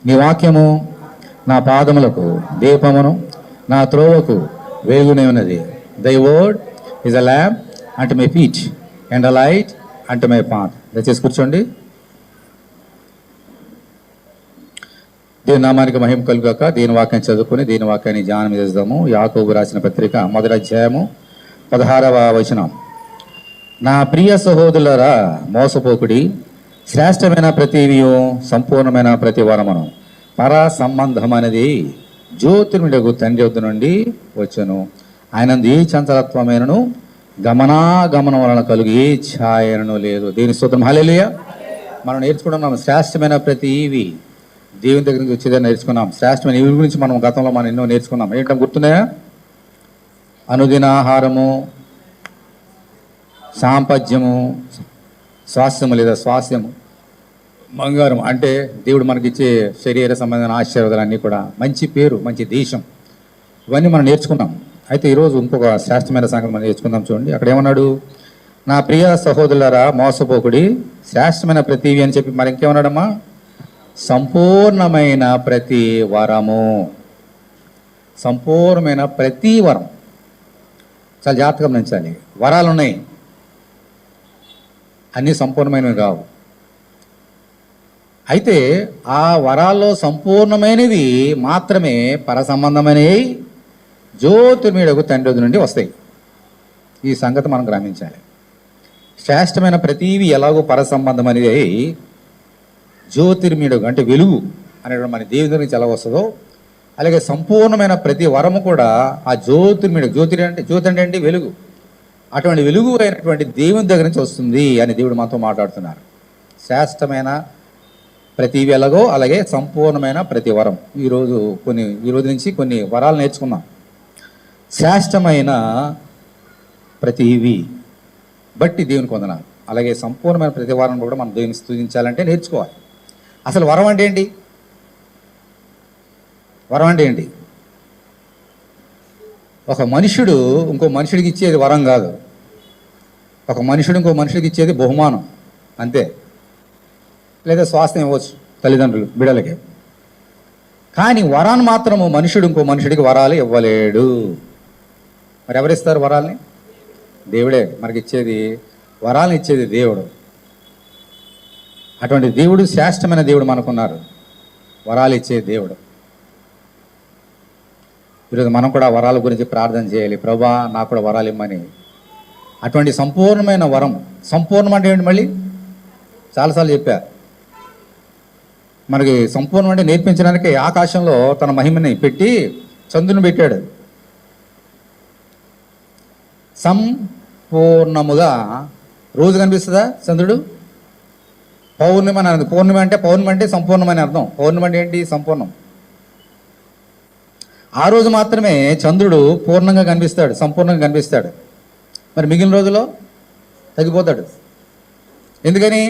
నీ వాక్యము నా పాదములకు దీపమును, నా త్రోవకు వెలుగునే ఉన్నది. Thy word is a lamp unto my feet and a light unto my path. దయచేసి కూర్చోండి. దీని నామానికి మహిమ కలుగాక. దీని వాక్యాన్ని చదువుకుని దీని వాక్యాన్ని ధ్యానం చేద్దాము. యాకోబు రాసిన పత్రిక 1వ అధ్యాయము 16వ వచనం. నా ప్రియ సహోదరులారా, మోసపోకుడి. శ్రేష్టమైన ప్రతివియు సంపూర్ణమైన ప్రతి వరమును పర సంబంధం అనేది జ్యోతిర్మిడగు తండ్రి వద్ద నుండి వచ్చును. ఆయనందు ఏ చంచలత్వమైనను గమనాగమనం వలన కలుగు ఏ ఛాయను లేదు. దీని స్తోత్రం. హల్లెలూయా. మనం నేర్చుకుంటున్నాం శ్రేష్టమైన ప్రతి ఇవి దేవుని దగ్గర నుంచి వచ్చేదని నేర్చుకున్నాం. శ్రేష్టమైన ఇవి గురించి మనం గతంలో ఎన్నో నేర్చుకున్నాం. ఏంటో గుర్తున్నాయా? అనుదిన ఆహారము, సాంపత్యము, స్వాస్థ్యము లేదా స్వాస్థ్యము, బంగారం అంటే దేవుడు మనకిచ్చే శరీర సంబంధమైన ఆశీర్వాదాలన్నీ కూడా, మంచి పేరు, మంచి దేశం, ఇవన్నీ మనం నేర్చుకున్నాం. అయితే ఈరోజు ఇంకొక శ్రేష్టమైన సంగతి మనం నేర్చుకుందాం. చూడండి, అక్కడ ఏమన్నాడు? నా ప్రియ సహోదరులారా, మోసపోకుడి. శ్రేష్టమైన ప్రతివి అని చెప్పి మరి ఇంకేమన్నాడమ్మా? సంపూర్ణమైన ప్రతి వరము. సంపూర్ణమైన ప్రతి వరం. చాలా జాగ్రత్తగా గమనించాలి. వరాలు ఉన్నాయి, అన్నీ సంపూర్ణమైనవి కావు. అయితే ఆ వరాల్లో సంపూర్ణమైనవి మాత్రమే పరసంబంధమైనవి జ్యోతిర్మయుడగు తండ్రి వద్ద నుండి వస్తాయి. ఈ సంగతి మనం గ్రహించాలి. శ్రేష్టమైన ప్రతివి ఎలాగో పరసంబంధం అనేది జ్యోతిర్మయుడు అంటే వెలుగు అనేటువంటి మన దేవుని దగ్గర నుంచి ఎలా వస్తుందో, అలాగే సంపూర్ణమైన ప్రతి వరము కూడా ఆ జ్యోతిర్మయుడు. జ్యోతి అంటే వెలుగు. అటువంటి వెలుగు అయినటువంటి దేవుని దగ్గర నుంచి వస్తుంది అని దేవుడు మనతో మాట్లాడుతున్నారు. శ్రేష్టమైన ప్రతివి ఎలాగో అలాగే సంపూర్ణమైన ప్రతి వరం. ఈ రోజు నుంచి కొన్ని వరాలు నేర్చుకున్నాం. శ్రేష్టమైన ప్రతివి బట్టి దేవునికి వందనాలు. అలాగే సంపూర్ణమైన ప్రతి వరం కూడా మనం దేవుని స్తుతించాలంటే నేర్చుకోవాలి. అసలు వరం అంటే ఏంటి? వరం అంటే ఏంటి? ఒక మనుషుడు ఇంకో మనుషుడికి ఇచ్చేది వరం కాదు. ఒక మనుషుడు ఇంకో మనుషుడికి ఇచ్చేది బహుమానం అంతే. లేదా స్వాస్థ్యం ఇవ్వచ్చు తల్లిదండ్రులు బిడ్డలకి. కానీ వరాన్ని మాత్రము మనుషుడు ఇంకో మనుషుడికి వరాలు ఇవ్వలేడు. మరి ఎవరిస్తారు వరాల్ని? దేవుడే మనకి ఇచ్చేది. వరాలను ఇచ్చేది దేవుడు. అటువంటి దేవుడు, శ్రేష్టమైన దేవుడు మనకున్నారు. వరాలు ఇచ్చే దేవుడు. ఈరోజు మనం కూడా వరాల గురించి ప్రార్థన చేయాలి. ప్రభా, నాకు కూడా వరాలు ఇమ్మని. అటువంటి సంపూర్ణమైన వరం. సంపూర్ణం అంటే ఏంటి? మళ్ళీ చాలాసార్లు చెప్పా. మనకి సంపూర్ణం అంటే నేర్పించడానికి ఆకాశంలో తన మహిమని పెట్టి చంద్రుని పెట్టాడు. సంపూర్ణముగా రోజు కనిపిస్తుందా చంద్రుడు? పౌర్ణమి అని అర్థం. పౌర్ణమి అంటే సంపూర్ణమని అర్థం. పౌర్ణమి అంటే ఏంటి? సంపూర్ణం. ఆ రోజు మాత్రమే చంద్రుడు పూర్ణంగా కనిపిస్తాడు, సంపూర్ణంగా కనిపిస్తాడు. మరి మిగిలిన రోజులో తగ్గిపోతాడు. ఎందుకని?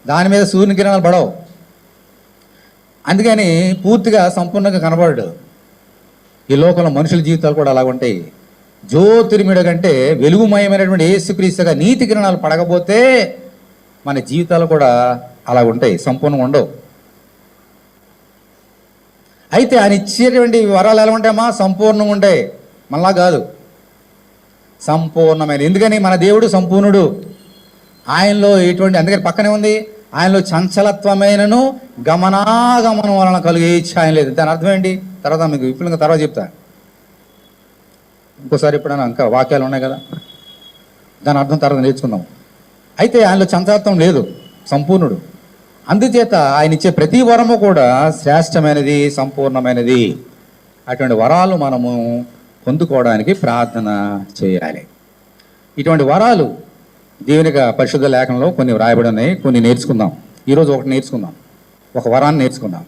దాని మీద సూర్యుని కిరణాలు పడవు. అందుకని పూర్తిగా సంపూర్ణంగా కనబడడు. ఈ లోకంలో మనుషుల జీవితాలు కూడా అలాగ ఉంటాయి. జ్యోతిర్మయుడు కంటే వెలుగుమయమైనటువంటి యేసుక్రీస్తుగా నీతి కిరణాలు పడకపోతే మన జీవితాలు కూడా అలా ఉంటాయి, సంపూర్ణంగా ఉండవు. అయితే ఆయన ఇచ్చేటువంటి వరాలు ఎలా ఉంటాయమ్మా? సంపూర్ణంగా ఉంటాయి. మళ్ళా కాదు, సంపూర్ణమైన. ఎందుకని? మన దేవుడు సంపూర్ణుడు. ఆయనలో ఎటువంటి, అందుకని పక్కనే ఉంది, ఆయనలో చంచలత్వమైనను గమనాగమనం వలన కలిగే ఇచ్ఛాయం లేదు. దాని అర్థం ఏంటి? తర్వాత మీకు విపులంగా తర్వాత చెప్తా. ఇంకోసారి ఎప్పుడైనా ఇంకా వాక్యాలు ఉన్నాయి కదా, దాని అర్థం తర్వాత నేర్చుకుందాం. అయితే ఆయనలో చంచలత్వం లేదు, సంపూర్ణుడు. అందుచేత ఆయన ఇచ్చే ప్రతి వరము కూడా శ్రేష్టమైనది, సంపూర్ణమైనది. అటువంటి వరాలు మనము పొందుకోవడానికి ప్రార్థన చేయాలి. ఇటువంటి వరాలు దేవుని పరిశుద్ధ లేఖనంలో కొన్ని వ్రాయబడి ఉన్నాయి. కొన్ని నేర్చుకుందాం. ఈరోజు ఒకటి నేర్చుకుందాం, ఒక వరాన్ని నేర్చుకుందాం.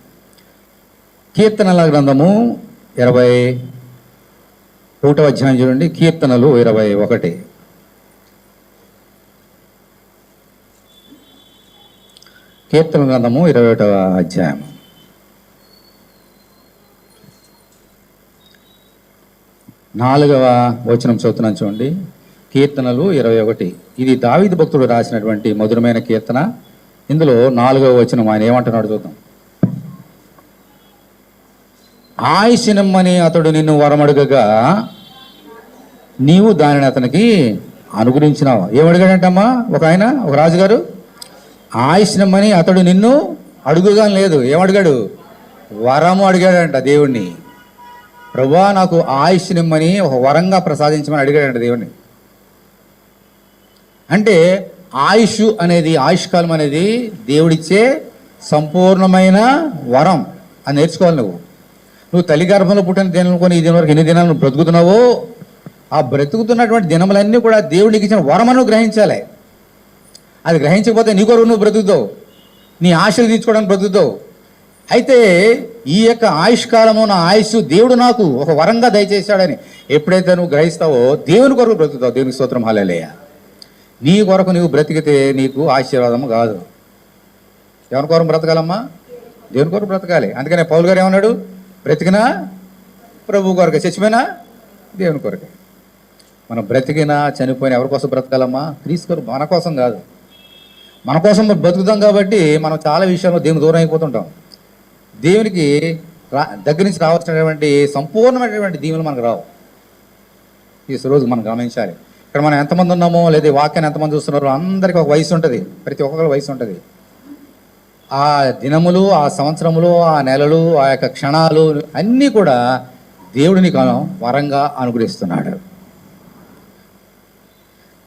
కీర్తనల గ్రంథము 21వ అధ్యాయం చూడండి. కీర్తనలు 21. కీర్తన గ్రంథము 21వ అధ్యాయం. నాలుగవ వచనం చదువుతున్నాను చూడండి. కీర్తనలు 21. ఇది దావీదు భక్తుడు రాసినటువంటి మధురమైన కీర్తన. ఇందులో 4వ వచనం ఆయన ఏమంటున్నాడు చూద్దాం. ఆయుష్నిమ్మని అతడు నిన్ను వరమడుగగా నీవు దానిని అతనికి అనుగ్రహించినావు. ఏమడిగాడంటమ్మా ఒక రాజుగారు? ఆయుష్నిమ్మని అతడు నిన్ను అడుగుగా లేదు, ఏమడిగాడు? వరము అడిగాడంట దేవుణ్ణి. ప్రభువా నాకు ఆయుష్నిమ్మని ఒక వరంగా ప్రసాదించమని అడిగాడంట దేవుణ్ణి. అంటే ఆయుష్కాలం అనేది దేవుడిచ్చే సంపూర్ణమైన వరం అని నేర్చుకోవాలి. నువ్వు తల్లి గర్భంలో పుట్టిన దినాలు కొని ఈ దినం వరకు ఎన్ని దినాలు నువ్వు బ్రతుకుతున్నావో ఆ బ్రతుకుతున్నటువంటి దినములన్నీ కూడా దేవుడికి ఇచ్చిన వరమను గ్రహించాలి. అది గ్రహించకపోతే నీ కొరకు నువ్వు బ్రతుకుతావు, నీ ఆశలు తీర్చుకోవడానికి బ్రతుకుతావు. అయితే ఈ యొక్క ఆయుష్కాలము, నా ఆయుష్ దేవుడు నాకు ఒక వరంగా దయచేశాడని ఎప్పుడైతే నువ్వు గ్రహిస్తావో దేవుని కొరకు బ్రతుకుతావు. దేవునికి స్తోత్రం, హల్లెలూయా. నీ కొరకు నువ్వు బ్రతికితే నీకు ఆశీర్వాదము కాదు. ఎవరి కొరకు బ్రతకాలమ్మా? దేవుని కొరకు బ్రతకాలి. అందుకనే పౌలు గారు ఏమన్నాడు? బ్రతికినా ప్రభు కొరకే, చచ్చిపోయినా దేవుని కొరకే. మనం బ్రతికినా చనిపోయినా ఎవరి కోసం బ్రతకాలమ్మా? క్రీస్తు కొరకు, మన కోసం కాదు. మన కోసం బ్రతుకుతాం కాబట్టి మనం చాలా విషయాల్లో దేవుని దూరం అయిపోతుంటాం. దేవునికి దగ్గర నుంచి రావాల్సినటువంటి సంపూర్ణమైనటువంటి దీవెనలు మనకు రావు. ఈ రోజు మనం గమనించాలి. ఇక్కడ మనం ఎంతమంది ఉన్నామో, లేదా వాక్యాన్ని ఎంతమంది చూస్తున్నారో అందరికీ ఒక వయసు ఉంటుంది. ప్రతి ఒక్కరి వయసు ఉంటుంది. ఆ దినములు, ఆ సంవత్సరములు, ఆ నెలలు, ఆ యొక్క క్షణాలు అన్నీ కూడా దేవుడిని వరంగా అనుగ్రహిస్తున్నాడు.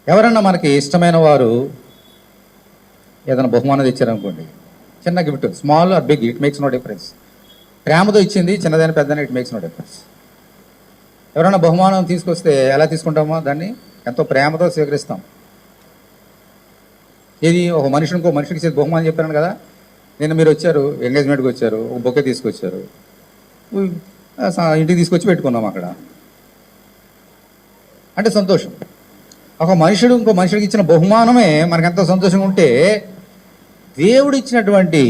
ఎవరన్నా మనకి ఇష్టమైన వారు ఏదైనా బహుమానం ఇచ్చారనుకోండి, చిన్న gift, small or big, it makes no difference. ప్రేమతో ఇచ్చింది చిన్నదైన పెద్దదైన, ఇట్ మేక్స్ నో డిఫరెన్స్. ఎవరైనా బహుమానం తీసుకొస్తే ఎలా తీసుకుంటామో దాన్ని ఎంతో ప్రేమతో స్వీకరిస్తాం. ఇది ఒక మనిషికి ఇంకో మనిషికి ఇచ్చే బహుమానం చెప్పాను కదా. నిన్న మీరు వచ్చారు, ఎంగేజ్మెంట్కి వచ్చారు, ఒక బొకే తీసుకొచ్చారు, ఇంటికి తీసుకొచ్చి పెట్టుకున్నాం అక్కడ. అంటే సంతోషం. ఒక మనుషుడు ఇంకో మనుషుడికి ఇచ్చిన బహుమానమే మనకు ఎంతో సంతోషంగా ఉంటే, దేవుడు ఇచ్చినటువంటి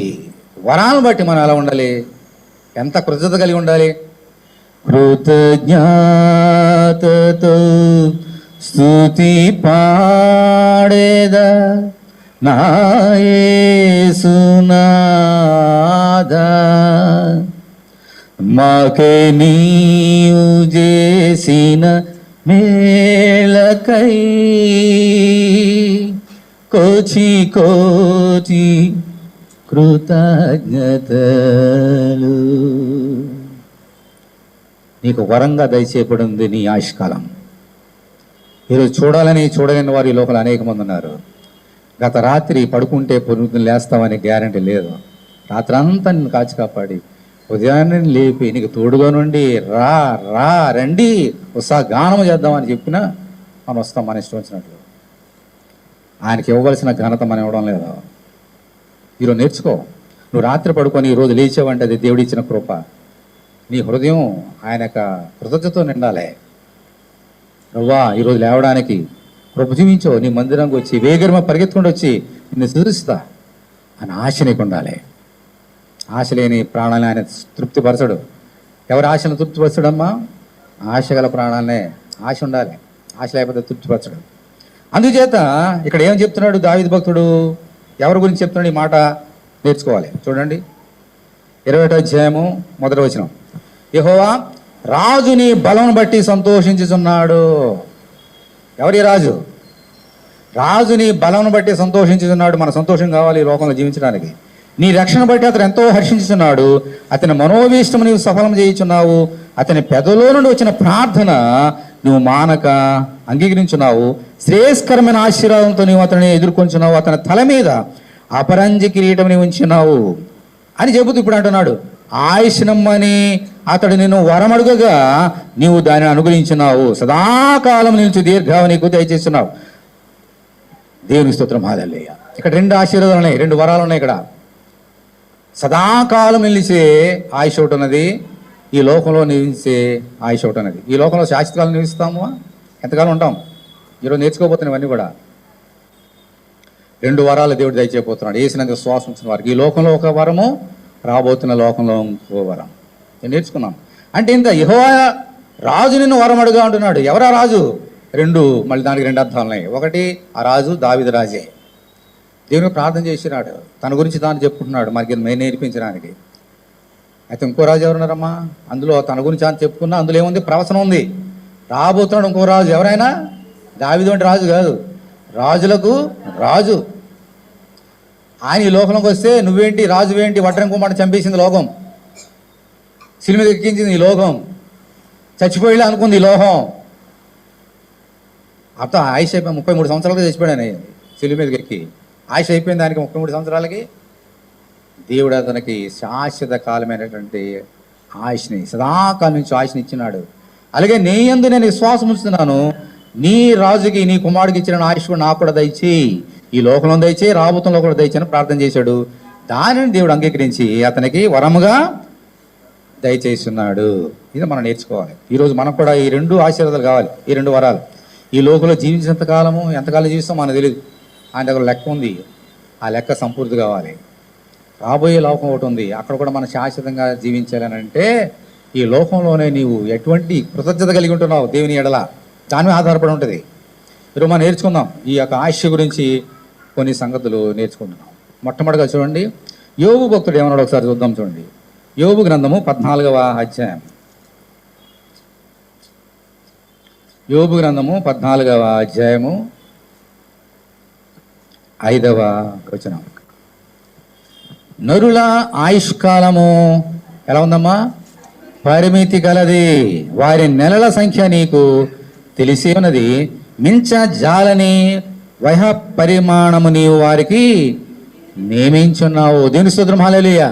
వరాలను బట్టి మనం ఎలా ఉండాలి? ఎంత కృతజ్ఞత కలిగి ఉండాలి? కృతజ్ఞతతో స్తుతి పాడేదా నా యేసునాథా, మాకే నీవు చేసిన మేలకై కోచి కోచి కృతజ్ఞతలు. నీకు వరంగా దయచేయబడింది నీ ఆయుష్కాలం. ఈరోజు చూడలేని వారు ఈ లోపల అనేక మంది ఉన్నారు. గత రాత్రి పడుకుంటే పొరుగుని లేస్తామనే గ్యారంటీ లేదు. రాత్రి అంతా నిన్ను కాచి కాపాడి ఉదయాన్నే లేపి నీకు తోడుగా నుండి రండి గానము చేద్దామని చెప్పినా మనం వస్తాం మన ఇష్టం వచ్చినట్లు. ఆయనకి ఇవ్వవలసిన ఘనత మనం ఇవ్వడం లేదు. ఈరోజు నేర్చుకో. నువ్వు రాత్రి పడుకొని ఈరోజు లేచావంటే అది దేవుడు ఇచ్చిన కృప. నీ హృదయం ఆయన యొక్క కృతజ్ఞతతో నిండాలి. నువ్వా ఈరోజు లేవడానికి కృప జీవించో, నీ మందిరంకి వచ్చి వేగరమ పరిగెత్తుకుంటూ వచ్చి నిన్ను సూచిస్తా అని ఆశ నీకు ఉండాలి. ఆశ లేని ప్రాణాలని ఆయన తృప్తిపరచడు. ఎవరి ఆశను తృప్తిపరచడమ్మా? ఆశ గల ప్రాణాలనే. ఆశ ఉండాలి, ఆశ లేకపోతే తృప్తిపరచడు. అందుచేత ఇక్కడ ఏం చెప్తున్నాడు దావీదు భక్తుడు? ఎవరి గురించి చెప్తున్నాడు ఈ మాట? నేర్చుకోవాలి. చూడండి 21వ అధ్యాయము 1వ వచనం. యెహోవా రాజుని బలం బట్టి సంతోషించుచున్నాడు. ఎవరి రాజు? రాజుని బలం బట్టి సంతోషించుచున్నాడు. మన సంతోషం కావాలి ఈ లోకంలో జీవించడానికి. నీ రక్షణ బట్టి అతను ఎంతో హర్షించుతున్నాడు. అతని మనోభీష్టము నీవు సఫలం చేయుచున్నావు. అతని పెదలో నుండి వచ్చిన ప్రార్థన నువ్వు మానక అంగీకరించున్నావు. శ్రేయస్కరమైన ఆశీర్వాదంతో నీవు అతన్ని ఎదుర్కొంచున్నావు. అతని తల మీద అపరంజి కిరీటం నీవు ఉంచున్నావు అని చెబుతూ ఇప్పుడు అంటున్నాడు, ఆయుష్నమ్మని అతడు నిన్ను వరమడుగగా నీవు దానిని అనుగ్రహించున్నావు. సదాకాలం నిలిచి దీర్ఘావు నీకు దయచేస్తున్నావు. దేవునికి స్తోత్రం, హల్లెలూయా. ఇక్కడ 2 ఆశీర్వాదాలు ఉన్నాయి, 2 వరాలు ఉన్నాయి. ఇక్కడ సదాకాలం నిలిచే ఆయుష్ ఒకటి ఉన్నది, ఈ లోకంలో నిలిచే ఆయుష్ ఒకటి ఉన్నది. ఈ లోకంలో శాశ్వతకాలం నిలుస్తాము, ఎంతకాలం ఉంటాం? ఈరోజు నేర్చుకోబోతున్నాం ఇవన్నీ కూడా. 2 వరాలు దేవుడు దయచేయబోతున్నాడు ఏసినంత శ్వాసం ఉంచిన వారికి. ఈ లోకంలో ఒక వరము, రాబోతున్న లోకంలో ఇంకో వరం. నేను నేర్చుకున్నాను. అంటే ఇంత యెహోవా రాజు నిన్ను వరం అడుగా అంటున్నాడు. ఎవరా రాజు? 2, మళ్ళీ దానికి 2 అర్థాలు ఉన్నాయి. ఒకటి, ఆ రాజు దావీదు రాజే. దేవుని ప్రార్థన చేసినాడు, తన గురించి తాను చెప్పుకుంటున్నాడు మనకి నేర్పించడానికి. అయితే ఇంకో రాజు ఎవరున్నారమ్మా? అందులో తన గురించి అని చెప్పుకున్నా, అందులో ఏముంది? ప్రవచనం ఉంది. రాబోతున్నాడు ఇంకో రాజు. ఎవరైనా? దావీదు అంటే రాజు కాదు, రాజులకు రాజు. ఆయన ఈ లోకంలోకి వస్తే నువ్వేంటి రాజువేంటి? వడ్రం కుమారుని చంపేసింది లోకం, శిలువ మీద ఎక్కించింది ఈ లోకం, చచ్చిపోయిలే అనుకుంది ఈ లోకం. అర్థం ఆయుష్ అయిపోయి 33 సంవత్సరాలకి చచ్చిపోయాడు శిలువ మీదకి ఎక్కి. ఆయుష్ అయిపోయింది దానికి 33 సంవత్సరాలకి. దేవుడు అతనికి శాశ్వత కాలమైనటువంటి ఆయుష్ని, సదాకాలం నుంచి ఆయుష్ని ఇచ్చినాడు. అలాగే నీ యందు నేను విశ్వాసం ఉంచుతున్నాను, నీ రాజుకి నీ కుమారుడికి ఇచ్చిన ఆయుష్ కూడా నాకు కూడా దయచేయి, ఈ లోకంలో దయచేయి, రాబోతంలో కూడా దయచేయని ప్రార్థన చేశాడు. దానిని దేవుడు అంగీకరించి అతనికి వరముగా దయచేస్తున్నాడు. ఇది మనం నేర్చుకోవాలి. ఈరోజు మనకు కూడా ఈ 2 ఆశీర్వాదాలు కావాలి, ఈ 2 వరాలు. ఈ లోకంలో జీవించినంత కాలము ఎంతకాలం జీవిస్తాం మనకు తెలియదు. ఆయన దగ్గర లెక్క ఉంది, ఆ లెక్క సంపూర్తి కావాలి. రాబోయే లోకం ఒకటి ఉంది, అక్కడ కూడా మనం శాశ్వతంగా జీవించాలని అంటే ఈ లోకంలోనే నీవు ఎటువంటి కృతజ్ఞత కలిగి ఉంటున్నావు దేవుని ఎడల, దాని మీద ఆధారపడి ఉంటుంది. ఈరోజు మనం నేర్చుకుందాం ఈ యొక్క ఆయుష్ గురించి కొన్ని సంగతులు నేర్చుకుంటున్నాం. మొట్టమొదటిగా చూడండి, యోబు భక్తుడు ఏమన్నాడు ఒకసారి చూద్దాం. చూడండి, యోబు గ్రంథము 14వ అధ్యాయం. యోబు గ్రంథము 14వ అధ్యాయము 5వ వచనం. నరుల ఆయుష్కాలము ఎలా ఉందమ్మా? పరిమితి గలది, వారి నెలల సంఖ్య నీకు తెలిసి ఉన్నది. మించ జాలని వహ పరిమాణము నీవు వారికి నియమించున్నావు. దేవుని స్తోత్రం, హల్లెలూయా.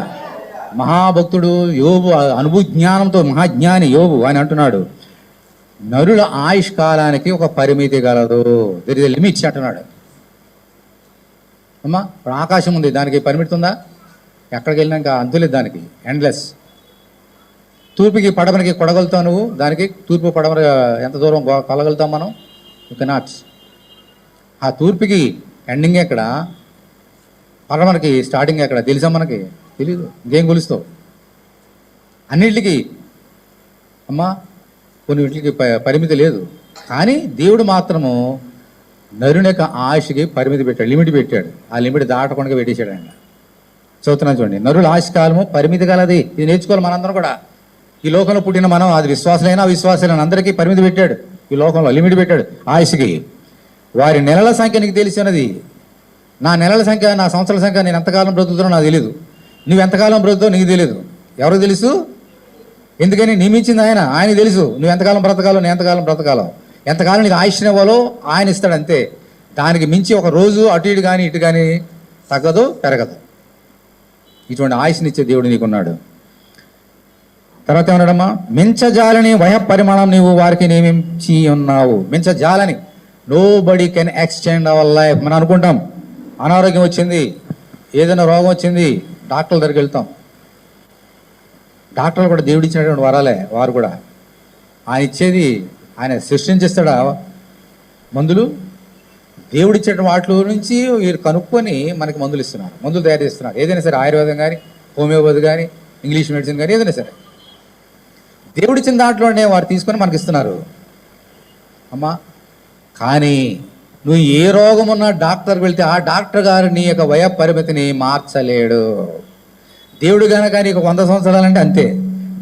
మహాభక్తుడు యోబు అనుభవ జ్ఞానంతో మహాజ్ఞాని యోబు అని అంటున్నాడు, నరుల ఆయుష్ కాలానికి ఒక పరిమితి గలదు, దెర్ ఇస్ ఎ లిమిట్స్ అంటున్నాడు. అమ్మా, ఇప్పుడు ఆకాశం ఉంది, దానికి పరిమితి ఉందా? ఎక్కడికి వెళ్ళినాక అంతులేదు, దానికి ఎండ్లెస్. తూర్పుకి పడమరకి కొడగలుగుతావు నువ్వు, దానికి తూర్పు పడమర ఎంత దూరం కొలగలుగుతాం మనం? You cannot. ఆ తూర్పుకి ఎండింగ్ ఎక్కడ, పడమరకి స్టార్టింగ్ ఎక్కడ తెలుసా మనకి? తెలీదు. ఇంకేం కొలుస్తావు? అన్నింటికి అమ్మా కొన్ని వీటికి పరిమితి లేదు. కానీ దేవుడు మాత్రము నరుని యొక్క ఆయుష్కి పరిమితి పెట్టాడు, లిమిట్ పెట్టాడు. ఆ లిమిట్ దాటకుండా పెట్టేశాడు ఆయన. చదువుతున్నాను చూడండి, నరుల ఆయుష్ కాలము పరిమితి గలది. ఇది నేర్చుకోవాలి మనందరం కూడా. ఈ లోకంలో పుట్టిన మనం, అది విశ్వాసులైనా అవిశ్వాసులైనా అందరికీ పరిమితి పెట్టాడు, ఈ లోకంలో లిమిట్ పెట్టాడు ఆయుష్కి. వారి నెలల సంఖ్య నీకు తెలిసినది. నా నెలల సంఖ్య, నా సంవత్సరాల సంఖ్య, నేను ఎంతకాలం బ్రతుకుతానో నాకు తెలియదు. నువ్వు ఎంతకాలం బ్రతుకుతావు నీకు తెలియదు. ఎవరికి తెలుసు? ఎందుకని నియమించింది ఆయన, ఆయనకి తెలుసు నువ్వు ఎంతకాలం బ్రతకాలో, నేను ఎంతకాలం బ్రతకాలో, ఎంతకాలం నీకు ఆయుష్ని ఇవ్వాలో ఆయన ఇస్తాడు అంతే. దానికి మించి ఒక రోజు అటు ఇటు కానీ ఇటు కానీ తగ్గదు, పెరగదు. ఇటువంటి ఆయుష్నిచ్చే దేవుడు నీకున్నాడు. తర్వాత ఏమన్నాడమ్మా? మించజాలని వయ పరిమాణం నీవు వారికి నియమించి ఉన్నావు. మించజాలని, nobody can extend our life. మనం అనుకుంటాం అనారోగ్యం వచ్చింది, ఏదైనా రోగం వచ్చింది, డాక్టర్ల దగ్గరికి వెళ్తాం. డాక్టర్లు కూడా దేవుడు ఇచ్చినటువంటి వరాలే, వారు కూడా ఆయన ఇచ్చేది, ఆయన సృష్టించేస్తాడా మందులు? దేవుడిచ్చేట వాటిలో నుంచి వీరు కనుక్కొని మనకి మందులు ఇస్తున్నారు, మందులు తయారు చేస్తున్నారు. ఏదైనా సరే, ఆయుర్వేదం కానీ, హోమియోపతి కానీ, ఇంగ్లీష్ మెడిసిన్ కానీ, ఏదైనా సరే దేవుడిచ్చిన దాంట్లోనే వారు తీసుకొని మనకి ఇస్తున్నారు అమ్మా. కానీ నువ్వు ఏ రోగం ఉన్నా డాక్టర్కి వెళ్తే ఆ డాక్టర్ గారు నీ యొక్క వయ పరిమితిని మార్చలేడు. దేవుడు కనుక నీకు 100 సంవత్సరాలంటే అంతే,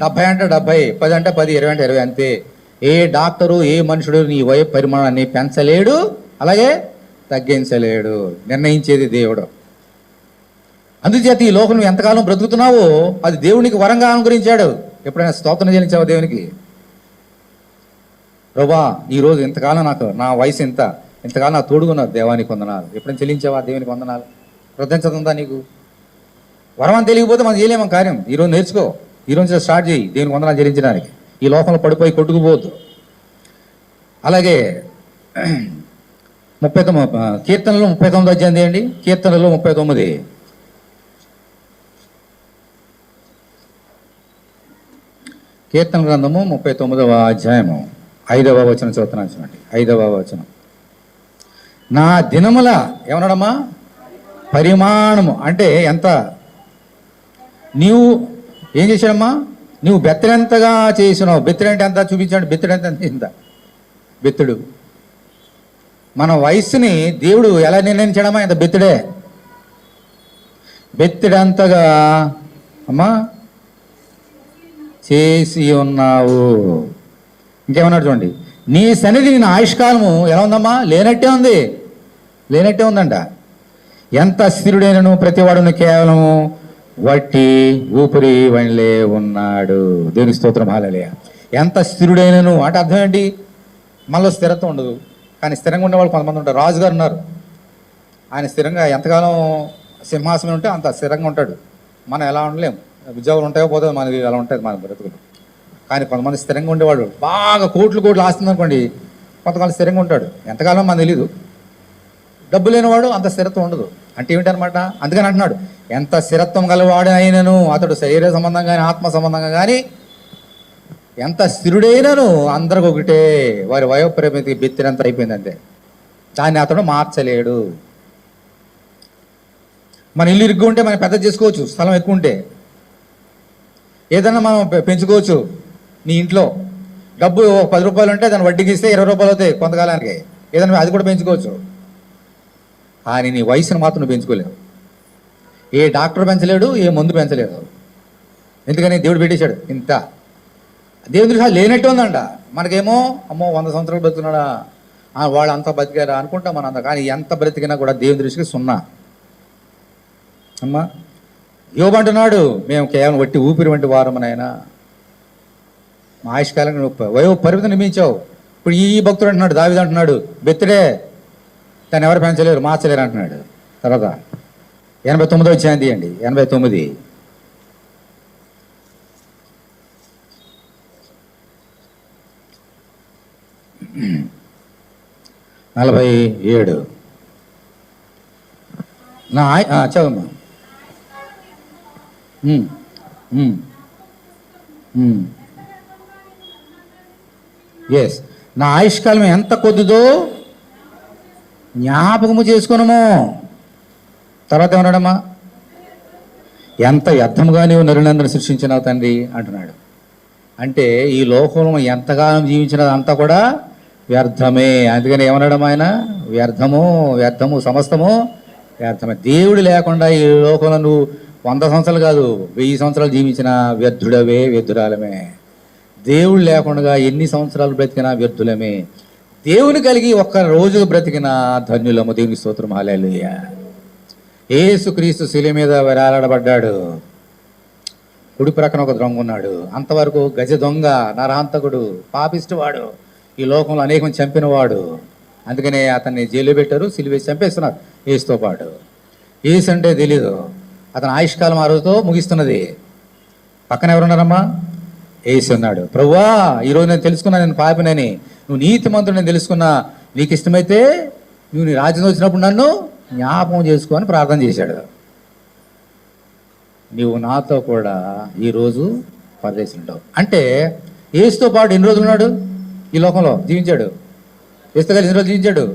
70 అంటే 70, 10 అంటే 10, 20 అంటే 20 అంతే. ఏ డాక్టరు, ఏ మనుషుడు నీ వయ పరిమాణాన్ని పెంచలేడు, అలాగే తగ్గించలేడు. నిర్ణయించేది దేవుడు. అందుచేత ఈ లోకం నువ్వు ఎంతకాలం బ్రతుకుతున్నావో అది దేవునికి వరంగా అనుగ్రహించాడు. ఎప్పుడైనా స్తోత్రం చెల్లించావా దేవునికి? ప్రభా ఈరోజు ఇంతకాలం నాకు, నా వయసు ఇంతకాలం నాకు తోడుగున్నావు, దేవానికి వందనాలు. ఎప్పుడైనా చెల్లించావా దేవునికి వందనాలు? కృతజ్ఞత నీకు? వరం అని తెలియకపోతే మనం చేయలేము కార్యం. ఈరోజు నేర్చుకో, ఈరోజు స్టార్ట్ చేయి దేవునికి వందనాలు చెల్లించడానికి. ఈ లోకంలో పడిపోయి కొట్టుకుపోవద్దు. అలాగే 39 కీర్తనలు 39 అధ్యాయం చేయండి. కీర్తనలు 39. కీర్తన గ్రంథము 39వ అధ్యాయము 5వ వచనం చదువుతున్నాను చూడండి. 5వ వచనం. నా దినముల ఏమన్నాడమ్మా? పరిమాణము అంటే ఎంత? నీవు ఏం చేశాడమ్మా? నువ్వు బెత్తడెంతగా చేసినావు. బెత్తడంటే ఎంత చూపించాడు? బెత్తడంత ఇంత బెత్తుడు. మన వయస్సుని దేవుడు ఎలా నిర్ణయించాడమ్మా? ఇంత బెత్తుడే. బెత్తడంతగా అమ్మా చేసి ఉన్నావు. ఇంకేమన్నాడు చూడండి, నీ సన్నిధి నా ఆయుష్కాలము ఎలా ఉందమ్మా? లేనట్టే ఉంది, లేనట్టే ఉందంట. ఎంత స్థిరుడైనను ప్రతివాడును కేవలము వట్టి ఊపిరి వనిలే ఉన్నాడు. దేవుని స్తోత్రం, హల్లెలూయా. ఎంత స్థిరుడైనను అంటే అర్థం ఏంటి? మనలో స్థిరత్వం ఉండదు, కానీ స్థిరంగా ఉండేవాళ్ళు కొంతమంది ఉంటారు. రాజుగారు ఉన్నారు, ఆయన స్థిరంగా ఎంతకాలం సింహాసనం ఉంటే అంత స్థిరంగా ఉంటాడు. మనం ఎలా ఉండలేము, ఉద్యోగాలు ఉంటాయో పోతే మనకి అలా ఉంటుంది మన బ్రతుకులు. కానీ కొంతమంది స్థిరంగా ఉండేవాడు, బాగా కోట్లు ఆస్తుంది అనుకోండి, కొంతకాలం స్థిరంగా ఉంటాడు. ఎంతకాలం మనకు తెలీదు. డబ్బు లేనివాడు అంత స్థిరత్వం ఉండదు. అంటే ఏమిటనమాట? అందుకని అంటున్నాడు, ఎంత స్థిరత్వం గలవాడు అయినను అతడు శరీర సంబంధంగా కానీ ఆత్మ సంబంధంగా కానీ ఎంత స్థిరుడైనను అందరికి ఒకటే, వారి వయోపరిమితి బెత్తినంత అయిపోయిందంటే దాన్ని అతడు మార్చలేడు. మన ఇల్లు ఇరుగ్గా ఉంటే మనం పెద్ద చేసుకోవచ్చు, స్థలం ఎక్కువ ఉంటే ఏదన్నా మనం పెంచుకోవచ్చు. నీ ఇంట్లో డబ్బు 10 రూపాయలు ఉంటే దాన్ని వడ్డీకి ఇస్తే 20 రూపాయలు అవుతాయి కొంతకాలానికి, ఏదన్నా అది కూడా పెంచుకోవచ్చు. కానీ నీ వయసును మాత్రం నువ్వు పెంచుకోలేవు. ఏ డాక్టర్ పెంచలేడు, ఏ మందు పెంచలేడు. ఎందుకని? దేవుడు పెట్టేశాడు ఇంత. దేవుడి దృష్టి లేనట్టు ఉందంట. మనకేమో అమ్మో 100 సంవత్సరాలు బతుకున్నాడా, వాళ్ళు అంతా బతికారా అనుకుంటాం మనం అంతా. కానీ ఎంత బ్రతికినా కూడా దేవుని దృష్టికి 0. అమ్మా యోబు అంటున్నాడు, మేము కేవలం వట్టి ఊపిరి వంటి వారమనైనా మా ఆయుష్కాలం వయో పరిమితి నిర్మించావు. ఇప్పుడు ఈ భక్తుడు అంటున్నాడు, దావీదు అంటున్నాడు, బెత్తుడే దాన్ని ఎవరు పెంచలేరు మార్చలేరు అంటున్నాడు. తర్వాత 89వ అధ్యాయం తీయండి, 89. 47 నా చదవమ్మా. ఎస్, నా ఆయుష్కాలం ఎంత కొద్దిదో జ్ఞాపకము చేసుకునము. తర్వాత ఏమన్నాడమ్మా? ఎంత వ్యర్థముగా నీవు నరులందరిని సృష్టించినావు తండ్రి అంటున్నాడు. అంటే ఈ లోకంలో ఎంతకాలం జీవించినది అంతా కూడా వ్యర్థమే. అందుకని ఏమన్నాడమ్మా ఆయన? వ్యర్థము సమస్తము వ్యర్థమే. దేవుడు లేకుండా ఈ లోకంలో నువ్వు 100 సంవత్సరాలు కాదు 1000 సంవత్సరాలు జీవించిన వ్యర్థుడవే, వ్యర్థురాలమే. దేవుడు లేకుండా ఎన్ని సంవత్సరాలు బ్రతికినా వ్యర్థులమే. దేవుని కలిగి ఒక్క రోజు బ్రతికిన ధన్యులము. దేవుని స్తోత్రం, హల్లెలూయా. యేసుక్రీస్తు శిలువ మీద వేలాడబడ్డాడు. కుడి ప్రక్కన ఒక దొంగ ఉన్నాడు. అంతవరకు గజ దొంగ, నరహంతకుడు, పాపిష్టివాడు, ఈ లోకంలో అనేకం చంపినవాడు. అందుకనే అతన్ని జైలు పెట్టారు, సిలువ వేసి చంపేస్తున్నారు యేసుతో పాటు. యేసు అంటే తెలీదు, అతని ఆయుష్కాలం ఆ రోజుతో ముగిస్తున్నది. పక్కన ఎవరున్నారమ్మా? యేసు ఉన్నాడు. ప్రభువా, ఈరోజు నేను తెలుసుకున్నా నేను పాపినని, నువ్వు నీతిమంతుడు నేను తెలుసుకున్నా, నీకు ఇష్టమైతే నువ్వు నీ రాజ్యం వచ్చినప్పుడు నన్ను జ్ఞాపకం చేసుకో అని ప్రార్థన చేశాడు. నీవు నాతో కూడా ఈరోజు పరదేశంలో ఉంటావు. అంటే యేసుతో పాటు ఎన్ని రోజులు ఉన్నాడు? ఈ లోకంలో జీవించాడు. యేసుతో కలిసి ఎన్ని రోజులు జీవించాడు?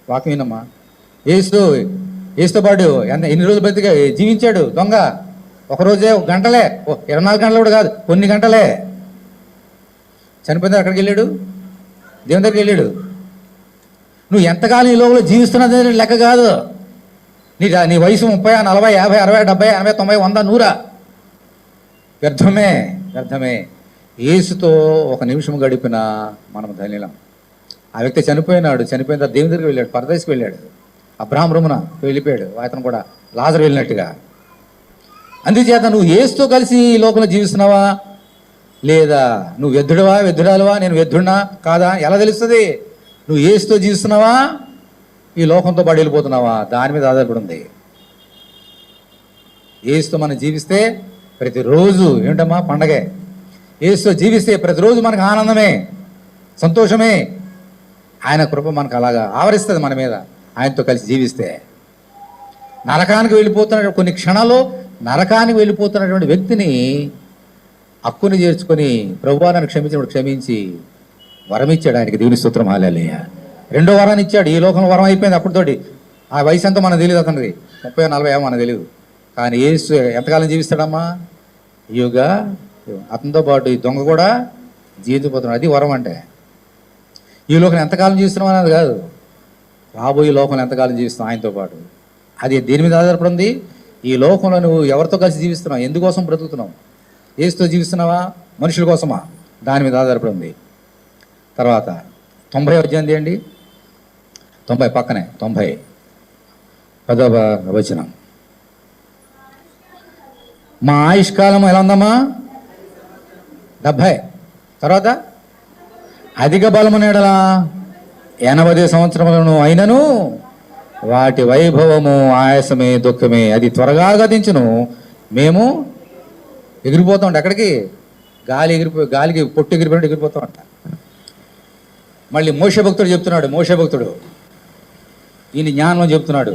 వాక్యం వినమ్మా. యేసుతో పాటు ఎన్ని రోజులు బ్రతిగా జీవించాడు దొంగ? ఒకరోజే, గంటలే, 24 గంటలు కూడా కాదు, కొన్ని గంటలే. చనిపోయిన అక్కడికి వెళ్ళాడు, దేవుని దగ్గరికి వెళ్ళాడు. నువ్వు ఎంతకాలం ఈ లోకంలో జీవిస్తున్నది లెక్క కాదు. నీ వయసు 30, 40, 50, 60, 70, 80, 90, 100, 100 వ్యర్థమే. యేసుతో ఒక నిమిషం గడిపిన మనం ధన్యులం. ఆ వ్యక్తి చనిపోయిన తర్వాత దేవుని దగ్గరికి వెళ్ళాడు, పరదేశికి వెళ్ళాడు. అబ్రహాం రొమ్మున వెళ్ళిపోయాడు, అతను కూడా లాజరు వెళ్ళినట్టుగా. అందుచేత నువ్వు యేసుతో కలిసి ఈ లోకంలో జీవిస్తున్నావా లేదా? నువ్వు వ్యర్థురాలువా? నేను వ్యర్థుడినా కాదా ఎలా తెలుస్తుంది? నువ్వు యేసుతో జీవిస్తున్నావా, ఈ లోకంతో పాటు వెళ్ళిపోతున్నావా? దాని మీద ఆధారపడి ఉంది. యేసుతో మనం జీవిస్తే ప్రతిరోజు ఏంటమ్మా? పండగే. యేసుతో జీవిస్తే ప్రతిరోజు మనకు ఆనందమే, సంతోషమే. ఆయన కృప మనకు అలాగా ఆవరిస్తుంది మన మీద. ఆయనతో కలిసి జీవిస్తే నరకానికి వెళ్ళిపోతున్న కొన్ని క్షణాల్లో నరకానికి వెళ్ళిపోతున్నటువంటి వ్యక్తిని హక్కుని చేర్చుకొని ప్రభువా నన్ను క్షమించినప్పుడు క్షమించి వరం ఇచ్చాడు ఆయనకి. దేవుని స్తోత్రం, హల్లెలూయా. 2వ వరాన్ని ఇచ్చాడు. ఈ లోకంలో వరం అయిపోయింది అప్పటితోటి. ఆ వయసు ఎంతో మనకు తెలియదు, అతనిది 30, 40 మనకు తెలియదు. కానీ యేసు ఎంతకాలం జీవిస్తాడమ్మా? యుగా. అతనితో పాటు ఈ దొంగ కూడా జీవించిపోతున్నాడు. అది వరం అంటే. ఈ లోకం ఎంతకాలం జీవిస్తున్నాం అన్నది కాదు, రాబోయే లోకంలో ఎంతకాలం జీవిస్తున్నాం ఆయనతో పాటు. అది దేని మీద ఆధారపడి ఉంది? ఈ లోకంలో నువ్వు ఎవరితో కలిసి జీవిస్తున్నావు, ఎందుకోసం బ్రతుకుతున్నావు, ఏసుతో జీవిస్తున్నావా, మనుషుల కోసమా? దాని మీద ఆధారపడి ఉంది. తర్వాత 90 అధ్యాయం తీయండి, 90 పక్కనే 90 10వ వచనం. మా ఆయుష్కాలం ఎలా ఉందమ్మా? 70. తర్వాత అధిక బలము నీడలా 80 సంవత్సరములను అయినను వాటి వైభవము ఆయాసమే దుఃఖమే, అది త్వరగా గతించును. మేము ఎగిరిపోతాం. ఎక్కడికి? గాలికి పొట్టు ఎగిరిపోయినట్టు ఎగిరిపోతామంట. మళ్ళీ మోషే భక్తుడు చెప్తున్నాడు, మోషే భక్తుడు ఈయన జ్ఞానం చెప్తున్నాడు.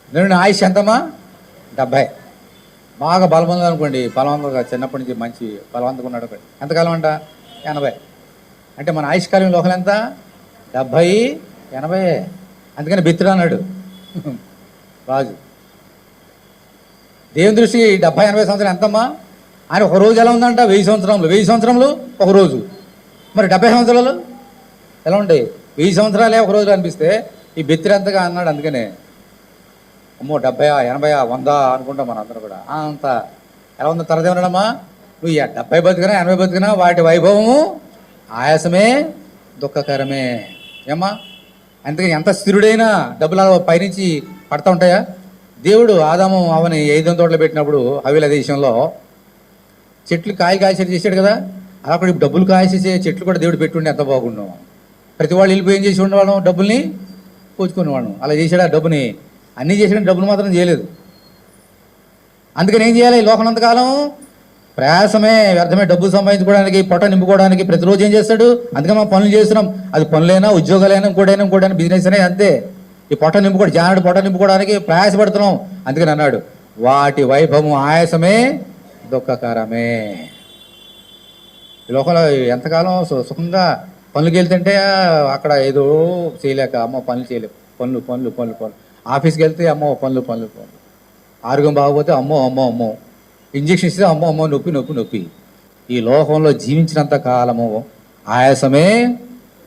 నేను ఆయుష్ ఎంతమ్మా? 70. బాగా బలవంతులు అనుకోండి, బలవంతంగా చిన్నప్పటి నుంచి మంచి బలవంతంగా ఉన్నాడు అనుకోండి, ఎంతకాలం అంట? 80. అంటే మన ఆయుష్కాలం లోకల్ ఎంత? 70, 80. అందుకని బెత్తుడు అన్నాడు రాజు. దేవుని దృష్టి 70, 80 సంవత్సరాలు ఎంతమ్మా? ఆయన ఒక రోజు ఎలా ఉందంట? 1000 సంవత్సరములు. 1000 సంవత్సరములు ఒక రోజు. మరి 70 సంవత్సరాలు ఎలా ఉంటాయి? 1000 సంవత్సరాలే ఒక రోజు అనిపిస్తే ఈ బెత్తిరి ఎంతగా అన్నాడు. అందుకనే అమ్మో 70, 80, 100 అనుకుంటాం మన అందరం కూడా. అంత ఎలా ఉందో తర్వాత ఏమన్నాడమ్మా? నువ్వు 70 బతికినా 80 బతికినా వాటి వైభవము ఆయాసమే దుఃఖకరమే. ఏమ్మా? అందుకని ఎంత స్థిరుడైనా డబ్బులు పైనుంచి పడతా ఉంటాయా? దేవుడు ఆదాము అవని ఐదం తోటలో పెట్టినప్పుడు హవీల దేశంలో చెట్లు కాయలు చేశాడు కదా, అలా కూడా డబ్బులు కాసేసే చెట్లు కూడా దేవుడు పెట్టుండే ఎంత బాగుండు. ప్రతి వాళ్ళు వెళ్ళిపోయి ఏం చేసి ఉండేవాళ్ళం? డబ్బుల్ని పూచుకునేవాళ్ళం. అలా చేశాడు. ఆ డబ్బుని అన్నీ చేసాడు, డబ్బులు మాత్రం చేయలేదు. అందుకని ఏం చేయాలి? ఈ లోకనంతకాలం ప్రయాసమే, వ్యర్థమే. డబ్బులు సంపాదించుకోవడానికి, పొట్ట నింపుకోవడానికి ప్రతిరోజు ఏం చేస్తాడు? అందుకని మనం పనులు చేస్తున్నాం. అది పనులైనా, ఉద్యోగాలైనా, ఇంకోటైనా బిజినెస్ అయినా అంతే. ఈ పొట్ట నింపుకోవడం, జానుడు పొట్ట నింపుకోవడానికి ప్రయాసపడుతున్నాం. అందుకని అన్నాడు వాటి వైభవం ఆయాసమే దుఃఖకరమే. ఈ లోకంలో ఎంతకాలం సుఖంగా పనులకి వెళ్తుంటే అక్కడ ఏదో చేయలేక అమ్మో పనులు చేయలేవు, పనులు. ఆఫీస్కి వెళ్తే అమ్మో పనులు. ఆరోగ్యం బాగపోతే అమ్మో. ఇంజక్షన్ ఇస్తే అమ్మో నొప్పి. ఈ లోకంలో జీవించినంత కాలము ఆయాసమే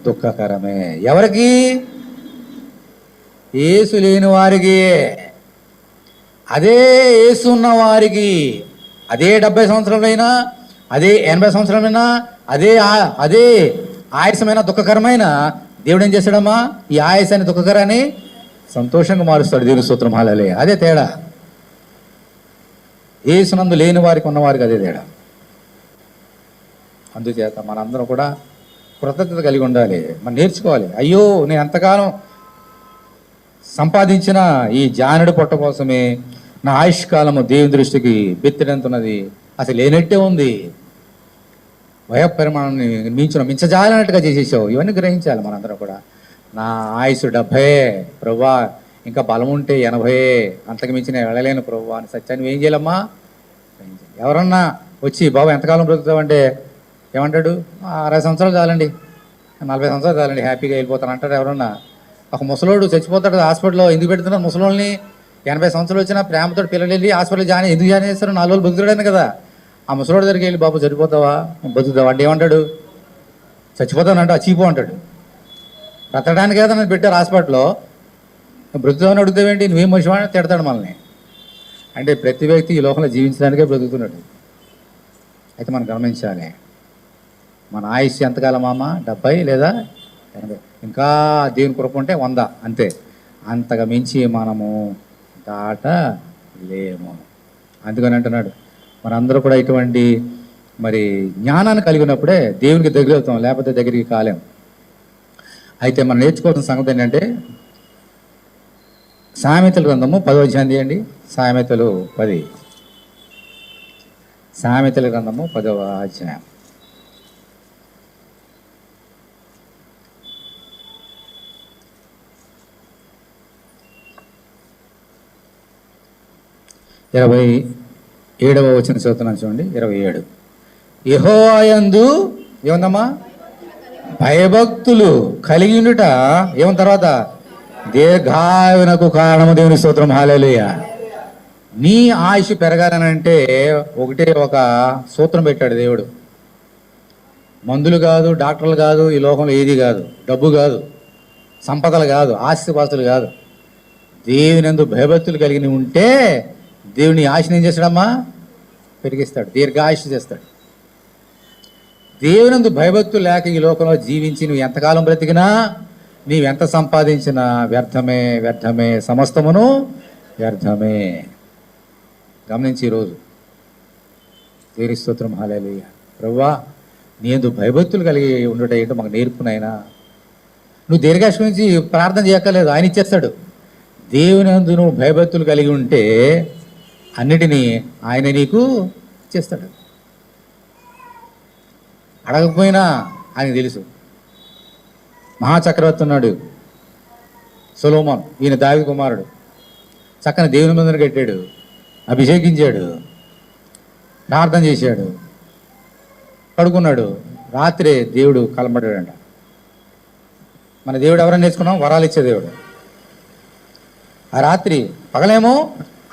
దుఃఖకరమే. ఎవరికి? యేసు లేని వారికి. అదే యేసు ఉన్న వారికి, అదే 70 సంవత్సరాలైనా, అదే 80 సంవత్సరాలైనా, అదే ఆయాసమైన దుఃఖకరమైన దేవుడు ఏం చేశాడమ్మా? ఈ ఆయాసాన్ని దుఃఖకరాన్ని సంతోషంగా మారుస్తాడు. దేవుని స్తోత్రం, హల్లెలూయా. అదే తేడా. యేసునందు లేని వారికి ఉన్నవారికి అదే తేడా. అందుచేత మనందరం కూడా కృతజ్ఞత కలిగి ఉండాలి. మనం నేర్చుకోవాలి. అయ్యో నేను ఎంతకాలం సంపాదించిన ఈ జానుడి పొట్ట కోసమే నా ఆయుష్కాలము దేవుని దృష్టికి బెత్తిడంతున్నది, అసలు లేనట్టే ఉంది. వయపరిమాణాన్ని మించజాలన్నట్టుగా చేసేసావు. ఇవన్నీ గ్రహించాలి మనందరం కూడా. నా ఆయుసు 70, ప్రభువా ఇంకా బలం ఉంటే 80, అంతకు మించి నేను వెళ్ళలేను ప్రభువా అని సత్యాన్ని ఏం చేయాలమ్మా? ఎవరన్నా వచ్చి బాబు ఎంతకాలం బ్రతుకుతావంటే ఏమంటాడు? 60 సంవత్సరాలు చాలండి, 40 సంవత్సరాలు చాలండి, హ్యాపీగా వెళ్ళిపోతాను అంటాడు. ఎవరన్నా ఒక ముసలోడు చచ్చిపోతాడు హాస్పిటల్లో. ఎందుకు పెడుతున్నారు ముసలోళ్ళని? 80 సంవత్సరాలు వచ్చినా ప్రేమతో పిల్లలు వెళ్ళి హాస్పిటల్ ఎందుకు జాయిన్ చేస్తారు? 4 రోజులు బతుకుతాడని కదా. ఆ ముసలోడి దగ్గరికి వెళ్ళి బాబు చనిపోతావా, బతుకుతావా అంటే ఏమంటాడు? చచ్చిపోతానంట, చీపు అంటాడు. బ్రతకడానికి కదా నన్ను పెట్టారు హాస్పిటల్లో, బ్రతుకుతామని అడుగుతావేంటి? నువ్వేం మనిషివాడిని తిడతాడు మనల్ని. అంటే ప్రతి వ్యక్తి ఈ లోకంలో జీవించడానికే బ్రతుకుతున్నాడు. అయితే మనం గమనించాలి, మన ఆయుష్ ఎంతకాలం అమ్మ? 70 లేదా 80. ఇంకా దేవుని కృప ఉంటే 100, అంతే. అంతగా మించి మనము దాటలేము. అందుకని అంటున్నాడు మనందరూ కూడా ఇటువంటి మరి జ్ఞానాన్ని కలిగి ఉన్నప్పుడే దేవునికి దగ్గర అవుతాం, లేకపోతే దగ్గరికి కాలేం. అయితే మనం నేర్చుకోవాల్సిన సంగతి ఏంటంటే సామెతల గ్రంథము 10వ అధ్యాయం తీయండి. సామెతలు 10. సామెతల గ్రంథము 10వ అధ్యాయం. ఇరవై 27వ వచనం చదువుతున్నాను చూడండి. 27. యెహోవా యందు ఏముందమ్మా? భయభక్తులు కలిగి ఉండుట ఏమన్న తర్వాత దీర్ఘాయునకు కారణము. దేవుని స్తోత్రం, హల్లెలూయా. నీ ఆయుష్ పెరగాలనంటే ఒకటే ఒక సూత్రం పెట్టాడు దేవుడు. మందులు కాదు, డాక్టర్లు కాదు, ఈ లోకంలో ఏది కాదు, డబ్బు కాదు, సంపదలు కాదు, ఆస్తిపాస్తులు కాదు. దేవుని యందు భయభక్తులు కలిగి ఉంటే దేవుని ఆశను ఏం చేస్తాడమ్మా? పెరిగిస్తాడు, దీర్ఘాయుష్షు చేస్తాడు. దేవునందు భయభక్తులు లేక ఈ లోకంలో జీవించి నువ్వు ఎంతకాలం బ్రతికినా, నీవెంత సంపాదించినా వ్యర్థమే, వ్యర్థమే, సమస్తమును వ్యర్థమే. గమనించి ఈరోజు దేవుని స్తోత్రం, హల్లెలూయా. ప్రభువా, నీ యందు భయభక్తులు కలిగి ఉండటం ఏంటో మాకు నేర్పునైనా. నువ్వు దీర్ఘాయుష్షు గురించి ప్రార్థన చేయక్కర్లేదు, ఆయన ఇచ్చేస్తాడు. దేవుని యందు నువ్వు భయభక్తులు కలిగి ఉంటే అన్నిటినీ ఆయన నీకు ఇచ్చేస్తాడు. అడగకపోయినా ఆయనకు తెలుసు. మహాచక్రవర్తి ఉన్నాడు సొలొమోన్, ఈయన దావీదు కుమారుడు. చక్కని దేవుని మందిరం కట్టాడు, అభిషేకించాడు, ప్రార్థన చేశాడు, పడుకున్నాడు. రాత్రే దేవుడు కలబడ్డాడంట. మన దేవుడు ఎవరైనా నేర్చుకున్నాం, వరాలు ఇచ్చే దేవుడు. ఆ రాత్రి పగలేమో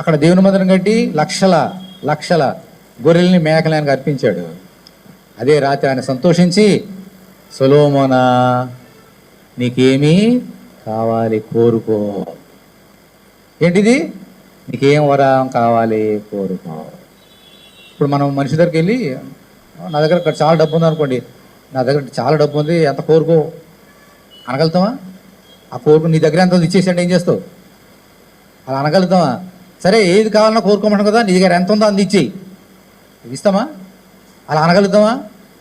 అక్కడ దేవుని మందిరం కట్టి లక్షల లక్షల గొర్రెల్ని మేకలు ఆయనకు అర్పించాడు. అదే రాత్రి ఆయన సంతోషించి, సొలొమోనా, నీకేమీ కావాలి కోరుకో. ఏంటిది? నీకేం వరం కావాలి కోరుకో. ఇప్పుడు మనం మనిషి దగ్గరికి వెళ్ళి, నా దగ్గర ఇక్కడ చాలా డబ్బు ఉంది అనుకోండి, నా దగ్గర చాలా డబ్బు ఉంది, ఎంత కోరుకో అనగలుగుతావా? ఆ కోరుకు నీ దగ్గర ఎంత ఇచ్చేసి ఏం చేస్తావు? అలా అనగలుగుతావా? సరే, ఏది కావాలన్నా కోరుకోమంటాం కదా, నీ దగ్గర ఎంత ఉందో అంది ఇచ్చేయి, ఇస్తామా? అలా అనగలుగుతామా?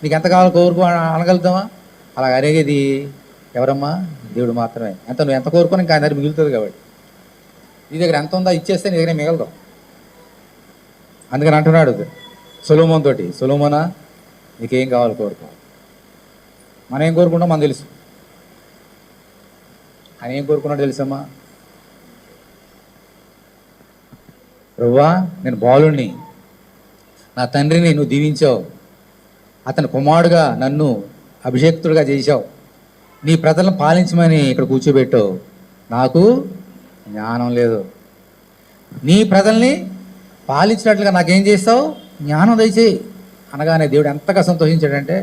నీకు ఎంత కావాలో కోరుకో అనగలుగుతామా? అలా అడిగేది ఎవరమ్మా? దేవుడు మాత్రమే. నువ్వు ఎంత కోరుకొని ఇంకా ఆయన దగ్గర మిగులుతుంది. కాబట్టి నీ దగ్గర ఎంత ఉందో ఇచ్చేస్తే నీ దగ్గర మిగలదాం. అందుకని అంటున్నాడు సొలొమోన్ తోటి, సొలొమోనా, నీకేం కావాలో కోరుకో. మనం ఏం కోరుకుంటాం మనకు తెలుసు. ఆయన ఏం కోరుకున్నాడు తెలుసమ్మా? ప్రభువా, నేను బాలుణ్ణి, నా తండ్రిని నువ్వు దీవించావు, అతని కుమారుడుగా నన్ను అభిషేక్తుడిగా చేశావు, నీ ప్రజలను పాలించమని ఇక్కడ కూర్చోబెట్టావు, నాకు జ్ఞానం లేదు, నీ ప్రజల్ని పాలించినట్లుగా నాకేం చేస్తావు, జ్ఞానం దయచేయి అనగానే దేవుడు ఎంతగా సంతోషించాడంటే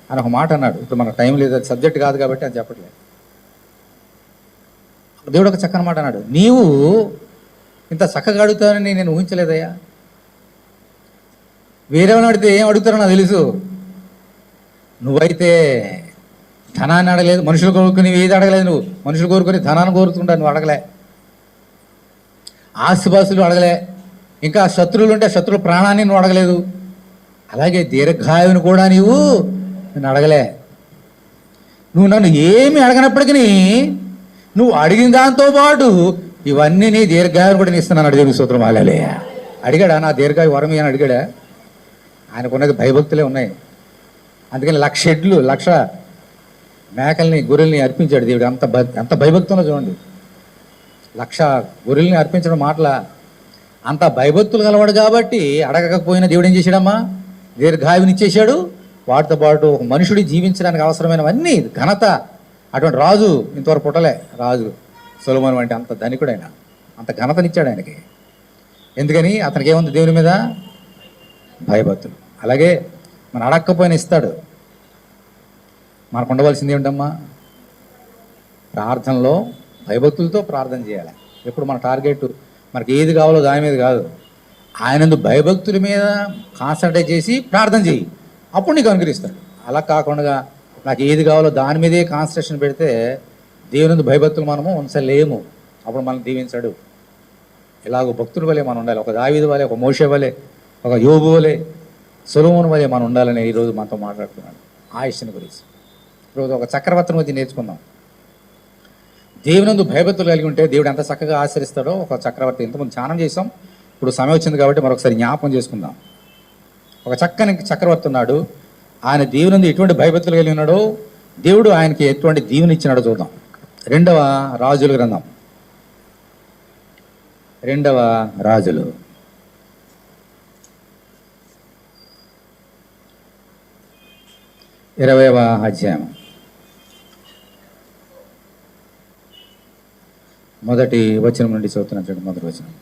ఆయన ఒక మాట అన్నాడు. ఇప్పుడు మనకు టైం లేదు, అది సబ్జెక్ట్ కాదు కాబట్టి అది చెప్పట్లేదు. దేవుడు ఒక చక్కని మాట అన్నాడు, నీవు ఇంత చక్కగా అడుగుతావని నేను ఊహించలేదయ్యా. వేరేవాడిని అడిగితే ఏం అడుగుతారో నాకు తెలుసు. నువ్వైతే ధనాన్ని అడగలేదు, మనుషులు కోరుకుని ఏది అడగలేదు. నువ్వు మనుషులు కోరుకొని ధనాన్ని కోరుతుంటావు, నువ్వు అడగలే. ఆస్తిపాస్తులు అడగలే. ఇంకా శత్రువులు ఉంటే శత్రువుల ప్రాణాన్ని నువ్వు అడగలేదు. అలాగే దీర్ఘాయువుని కూడా నేను అడగలే. నువ్వు నన్ను ఏమి అడగనప్పటికీ నువ్వు అడిగిన దాంతో పాటు ఇవన్నీ నీ దీర్ఘాయువుని కూడా నేను ఇస్తున్నాను. దేవుని స్తోత్రం, హల్లెలూయా. అడిగాడా? నా దీర్ఘాయు వరం అని అడిగాడా? ఆయనకున్నది భయభక్తులే ఉన్నాయి. అందుకని 1,00,000 ఎడ్లు 1,00,000 మేకల్ని గొర్రెల్ని అర్పించాడు దేవుడు. అంత భయభక్తులో చూడండి. 1,00,000 గొర్రెల్ని అర్పించడం మాటల అంత భయభక్తులు కలవాడు కాబట్టి అడగకపోయినా దేవుడు ఏం చేశాడమ్మా? దీర్ఘాయువుని ఇచ్చేశాడు. వాటితో పాటు ఒక మనుషుడి జీవించడానికి అవసరమైనవన్నీ ఘనత. అటువంటి రాజు ఇంతవరకు పుట్టలే. రాజు సొలొమోను అంటే అంత ధనికుడైన, అంత ఘనతనిచ్చాడు ఆయనకి. ఎందుకని? అతనికి ఏముంది? దేవుని మీద భయభక్తులు. అలాగే మనం అడగకపోయినా ఇస్తాడు. మనకు ఉండవలసింది ఏమిటమ్మా? ప్రార్థనలో భయభక్తులతో ప్రార్థన చేయాలి. ఎప్పుడు మన టార్గెట్ మనకి ఏది కావాలో దాని మీద కాదు, ఆయనందు భయభక్తుల మీద కాన్సన్ట్రేట్ చేసి ప్రార్థన చేయి, అప్పుడు నీకు అనుగ్రహిస్తాడు. అలా కాకుండా నాకు ఏది కావాలో దాని మీదే కాన్సన్ట్రేషన్ పెడితే దేవునందు భయభక్తులు మనము ఉంచలేము. అప్పుడు మనం దీవించాడు. ఇలాగ భక్తుల వలె మనం ఉండాలి. ఒక దావీదు వలె, ఒక మోషే వలె, ఒక యోబు వలె, సొలొమోను వలె మనం ఉండాలని ఈరోజు మనతో మాట్లాడుతున్నాడు ఆయుష్ని గురించి. ఈరోజు ఒక చక్రవర్తిని వచ్చి నేర్చుకుందాం. దేవునందు భయభక్తులు కలిగి ఉంటే దేవుడు ఎంత చక్కగా ఆచరిస్తాడో. ఒక చక్రవర్తి ఇంతకుముందు ధ్యానం చేసాం. ఇప్పుడు సమయం వచ్చింది కాబట్టి మరొకసారి జ్ఞాపకం చేసుకుందాం. ఒక చక్కని చక్రవర్తి ఉన్నాడు. ఆయన దేవునందు ఎటువంటి భయభక్తులు కలిగి ఉన్నాడో, దేవుడు ఆయనకి ఎటువంటి దీవెన ఇచ్చినాడో చూద్దాం. 2వ రాజుల గ్రంథం, 2వ రాజులు 20వ అధ్యాయం మొదటి వచనం నుండి చదువుతున్నాను. చూడండి, మొదటి వచనం.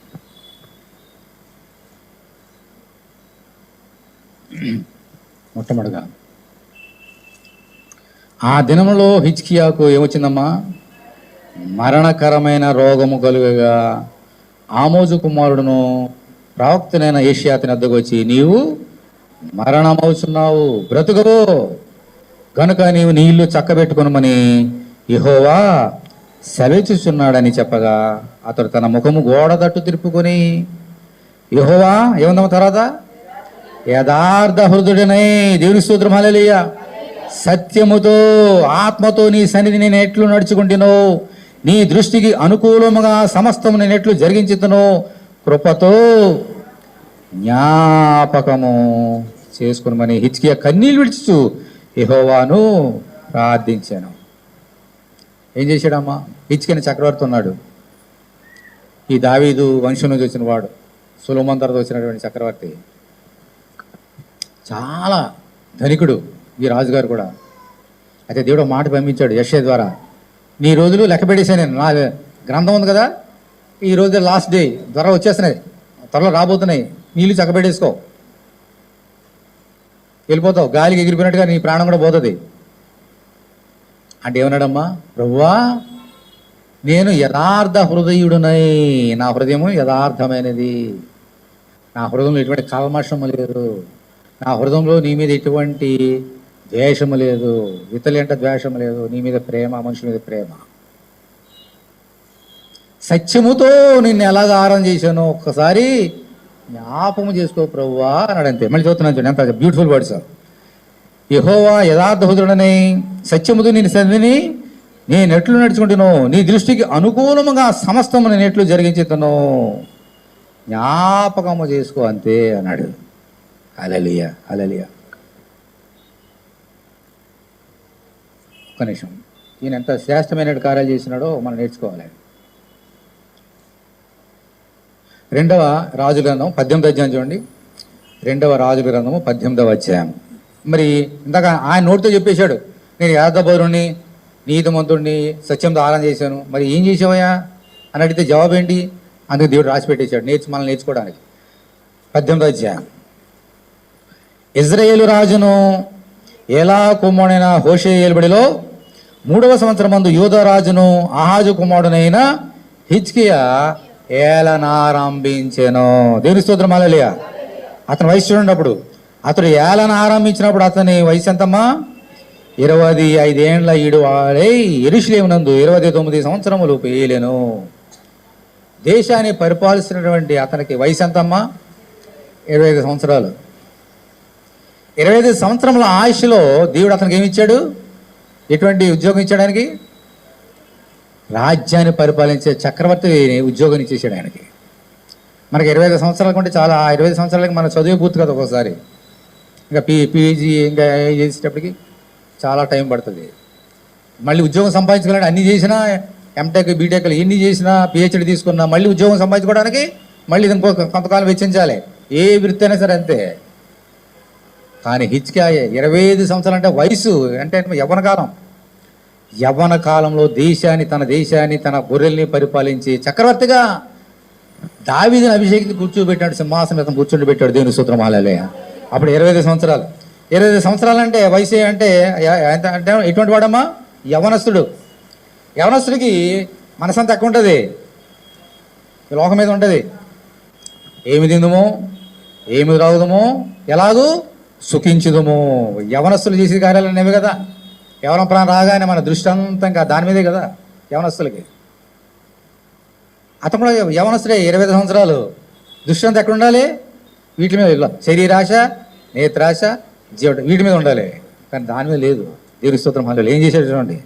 మొట్టమొదటిగా ఆ దినములో హిజ్కియాకు ఏమొచ్చిందమ్మా? మరణకరమైన రోగము కలుగగా ఆమోజు కుమారుడును ప్రవక్తనైన యేషయా వద్దకు వచ్చి, నీవు మరణమవుచున్నావు, బ్రతుకవు, కనుక నీవు నీ ఇల్లు చక్కబెట్టుకొనమని యెహోవా సెలవిచ్చుచున్నాడని చెప్పగా, అతడు తన ముఖము గోడ తట్టు తిరుపుకొని, యెహోవా ఏముందమ్మ తర్వాత, యథార్థ హృదయుడనై, దేవుని స్తోత్రం హల్లెలూయా, సత్యముతో ఆత్మతో నీ సన్నిధి నేను ఎట్లు నడుచుకుంటునో, నీ దృష్టికి అనుకూలముగా సమస్తము నేను ఎట్లు జరిగించుతునో, కృపతో జ్ఞాపకము చేసుకునమని హిజ్కియా కన్నీళ్ళు విడిచుచు యెహోవాను ప్రార్థించాను. ఏం చేశాడమ్మా? హిజ్కియా చక్రవర్తి ఉన్నాడు. ఈ దావీదు వంశం నుంచి వచ్చిన వాడు, సొలొమోను తర్వాత వచ్చినటువంటి చక్రవర్తి, చాలా ధనికుడు ఈ రాజుగారు కూడా. అయితే దేవుడు మాట పంపించాడు యెషయా ద్వారా, నీ రోజులు లెక్క పెట్టేశాను నేను, నా గ్రంథం ఉంది కదా, ఈ రోజు లాస్ట్ డే, త్వరగా వచ్చేస్తున్నాయి, త్వరలో రాబోతున్నాయి, నీళ్ళు చక్కబెట్టేసుకో, వెళ్ళిపోతావు, గాలికి ఎగిరిపోయినట్టుగా నీ ప్రాణం కూడా పోతుంది అంటే ఏమన్నాడమ్మా? ప్రభువా, నేను యథార్థ హృదయుడునై, నా హృదయము యథార్థమైనది, నా హృదయంలో ఎటువంటి కల్మషము లేదు, నా హృదయంలో నీ మీద ఎటువంటి ద్వేషము లేదు, ఇతరులు అంటే ద్వేషము లేదు, నీ మీద ప్రేమ, మనుషుల మీద ప్రేమ, సత్యముతో నిన్ను ఎలాగ ఆరాధన చేశానో ఒక్కసారి జ్ఞాపకము చేసుకో ప్రభువా అన్నాడు. అంతే. మళ్ళీ చూస్తున్నాను చూడండి, ఎంత బ్యూటిఫుల్ వర్డ్స్. యెహోవా యథార్థ హృదయుడనై, సత్యముతో నేను సన్నిధిని నేను ఎట్లు నడుచుకుంటున్నాను, నీ దృష్టికి అనుకూలముగా సమస్తము నేను ఎట్లు జరిగించుతాను, జ్ఞాపకము చేసుకో అంతే అన్నాడు. హల్లెలూయా, హల్లెలూయా. ఒక్క నిమిషం, ఈయన ఎంత శ్రేష్టమైన కార్యాలు చేసినాడో మనం నేర్చుకోవాలి. 2వ రాజు గ్రంథం 18వ అధ్యాయం చూడండి. 2వ రాజు గ్రంథము 18వ అధ్యాయం. మరి ఇందాక ఆయన నోటితో చెప్పేశాడు, నేను యథార్థపరుణ్ణి, నీతిమంతుడిని, సత్యంతో ఆరాధన చేశాను, మరి ఏం చేసావయ్యా అని అడిగితే జవాబు ఏంటి? అందుకు దేవుడు రాసి పెట్టేశాడు మనల్ని నేర్చుకోవడానికి. 18వ అధ్యాయం. ఇజ్రాయేలు రాజును ఏలా కుమారుడైన హోషే ఏలుబడిలో 3వ సంవత్సరం మందు యూదా రాజును ఆహాజు కుమారుడైన హిజ్కియా ఏలనారంభించెను. దేవుని స్తోత్రం హల్లెలూయా. అతని వయసు చూడండి. అప్పుడు అతడు ఏలన ఆరంభించినప్పుడు అతని వయసు ఎంతమ్మా? 25 ఏండ్ల ఈడు వాడై యెరూషలేమునందు 29 సంవత్సరములు పేలెను. దేశాన్ని పరిపాలిస్తున్నటువంటి అతనికి వయసు ఎంతమ్మా? 25 సంవత్సరాలు. 25 సంవత్సరముల ఆయుష్లో దేవుడు అతనికి ఏమి ఇచ్చాడు? ఎటువంటి ఉద్యోగం ఇచ్చాడానికి? రాజ్యాన్ని పరిపాలించే చక్రవర్తి ఉద్యోగం ఇచ్చేసాడు ఆయనకి. మనకి 25 సంవత్సరాలకు ఉంటే చాలా, 25 సంవత్సరాలకి మన చదువు పూర్తి కదా ఒక్కోసారి, ఇంకా పీజీ ఇంకా చేసేటప్పటికి చాలా టైం పడుతుంది. మళ్ళీ ఉద్యోగం సంపాదించుకోవాలంటే అన్ని చేసినా, ఎంటెక్ బీటెక్లు ఎన్ని చేసినా, పిహెచ్డి తీసుకున్నా, మళ్ళీ ఉద్యోగం సంపాదించుకోవడానికి మళ్ళీ ఇంకో కొంతకాలం వెచ్చించాలి. ఏ వృత్తి అయినా సరే అంతే. కానీ హిజ్కియా 25 సంవత్సరాలు అంటే వయసు అంటే యవ్వన కాలం. యవ్వన కాలంలో తన దేశాన్ని తన గొర్రెల్ని పరిపాలించి చక్రవర్తిగా దావీదుని అభిషేకించి కూర్చోబెట్టాడు, సింహాసనం మీద కూర్చోబెట్టాడు. దేవుని స్తోత్రం హల్లెలూయా. అప్పుడు 25 సంవత్సరాలు. 25 సంవత్సరాలు అంటే వయసు అంటే అంటే ఎటువంటి వాడమ్మా? యవనస్తుడు. యవనస్తుడికి మనసంతా ఎక్కువ ఉంటుంది, లోకం మీద ఉంటుంది. ఏమి తిందుమో, ఏమి త్రాగుదమో, ఎలాగూ సుఖించుదము. యవనస్తులు చేసే కార్యాలు అనేవి కదా. యవన ప్రాణం రాగానే మన దృష్టి అంతా ఇంకా దాని మీదే కదా యవనస్తులకి. అతను కూడా యవనస్తుడే, 25 సంవత్సరాలు. దృష్టి అంతా ఎక్కడ ఉండాలి? వీటి మీద, శరీరాశ, నేత్రాశ, జీవట, వీటి మీద ఉండాలి. కానీ దాని మీద లేదు. దేవుని స్తోత్రం హల్లెలూయా. ఏం చేశాడు చూడండి.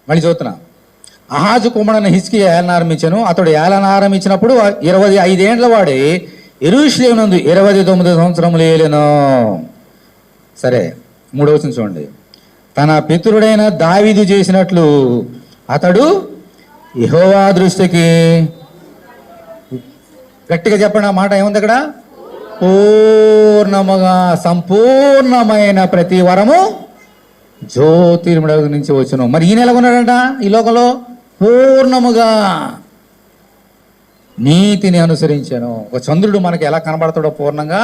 మళ్ళీ చూస్తున్నా. ఆహాజు కుమారుడైన హిజ్కియా ఏలన ఆరంభించాను. అతడు ఏలన ఆరంభించినప్పుడు 25 ఏండ్ల వాడి యెరూషలేమునందు 29 సంవత్సరములు ఏలెను. సరే, 3వ వచనం చూడండి. తన పితరుడైన దావీదు చేసినట్లు అతడు యెహోవా దృష్టికి, గట్టిగా చెప్పండి ఆ మాట ఏముంది అక్కడ? పూర్ణముగా, సంపూర్ణమైన ప్రతి వరము జ్యోతిర్మయుడు నుంచి వచ్చును. మరి ఈయన ఎలా ఉన్నాడంట ఈ లోకంలో? పూర్ణముగా నీతిని అనుసరించాను. ఒక చంద్రుడు మనకి ఎలా కనబడతాడో పూర్ణంగా,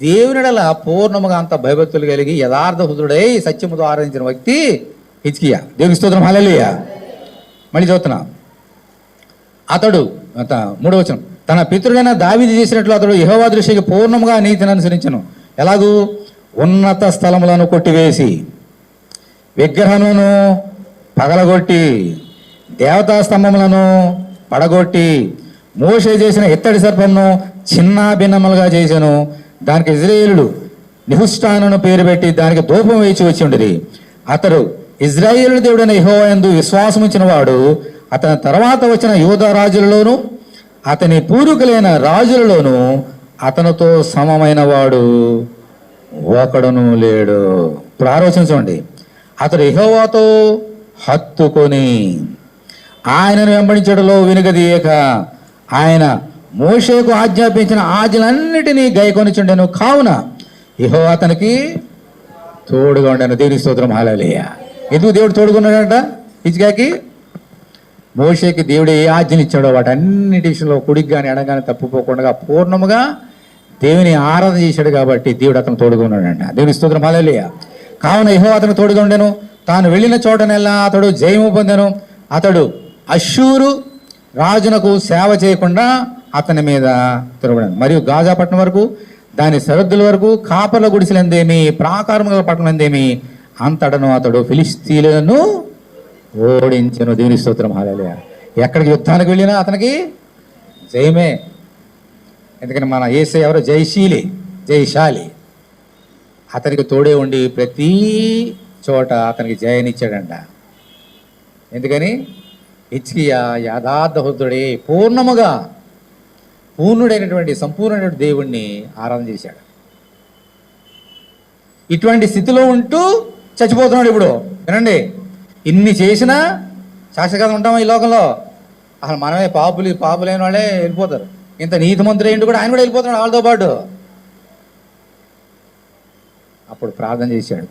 దేవునిడలా పూర్ణముగా అంత భయభక్తులు కలిగి యథార్థ హృదయుడై సత్యముతో ఆరాధించిన వ్యక్తి హిజ్కియా. దేవుని స్తోత్రం హల్లెలూయా. మళ్ళీ చదువుతున్నా. అతడు మూడవ వచనం, తన పితరుడైన దావీదు చేసినట్లు అతడు యెహోవా దృష్టికి పూర్ణముగా నీతిని అనుసరించను. ఎలాగూ? ఉన్నత స్థలములను కొట్టివేసి, విగ్రహములను పగలగొట్టి, దేవతా స్తంభములను పడగొట్టి, మోషే చేసిన ఇత్తడి సర్పమును చిన్న భిన్నములుగా చేశాను. దానికి ఇజ్రాయేలుడు నిహుష్టాను పేరు పెట్టి దానికి ధూపం వేచి వచ్చి ఉండేది. అతడు ఇజ్రాయేలు దేవుడైన యెహోవా యందు విశ్వాసం ఉంచిన వాడు. అతని తర్వాత వచ్చిన యూదా రాజులలోను అతని పూర్వీకులైన రాజులలోను అతనితో సమమైన వాడు ఒకడును లేడు. ఇప్పుడు ఆలోచించండి. అతడు యెహోవాతో హత్తుకొని ఆయనను వెంబడించడంలో వెనుకదీయక ఆయన మోషేకు ఆజ్ఞాపించిన ఆజ్ఞలన్నిటినీ గైకొనిచుండెను. కావున యెహోవా అతనికి తోడుగా ఉండను. దేవుని స్తోత్రం, హల్లెలూయా. ఎందుకు దేవుడు తోడుకున్నాడంట హిజ్కియాకి? మోషేకి దేవుడు ఏ ఆజ్ఞలు ఇచ్చాడో వాటన్నిటి విషయంలో కుడికి కానీ ఎడగానే తప్పుపోకుండా పూర్ణముగా దేవుని ఆరాధన చేశాడు కాబట్టి దేవుడు అతను తోడుగా ఉన్నాడంట. దేవుని స్తోత్రం, హల్లెలూయా. కావున యెహోవా అతను తోడుగా ఉండెను. తాను వెళ్ళిన చోటనెల్లా అతడు జయము పొందెను. అతడు అష్షూరు రాజునకు సేవ చేయకుండా అతని మీద తిరగబడాను. మరియు గాజా పట్టణం వరకు దాని సరిహద్దుల వరకు కాపర్ల గుడిసెలందేమి ప్రాకారముల పట్టణందేమి అంతటను అతడు ఫిలిస్తీయులను ఓడించెను. దేవుని స్తోత్రం, హల్లెలూయా. ఎక్కడికి యుద్ధానికి వెళ్ళినా అతనికి జయమే. ఎందుకని మన యేసయ్య ఎవరో జయశాలి. అతనికి తోడే ఉండి ప్రతి చోట అతనికి జయనిచ్చాడంట. ఎందుకని? హిజ్కియా యథార్థ హృదయుడే, పూర్ణుడైనటువంటి సంపూర్ణమైన దేవుణ్ణి ఆరాధన చేశాడు. ఇటువంటి స్థితిలో ఉంటూ చచ్చిపోతున్నాడు. ఇప్పుడు వినండి, ఇన్ని చేసినా శాశ్వతంగా ఉంటామా ఈ లోకంలో? అసలు మనమే పాపులైన వాళ్ళే వెళ్ళిపోతారు. ఇంత నీతిమంతుడు ఏంటి కూడా ఆయన కూడా వెళ్ళిపోతున్నాడు వాళ్ళతో పాటు. అప్పుడు ప్రార్థన చేశాడు,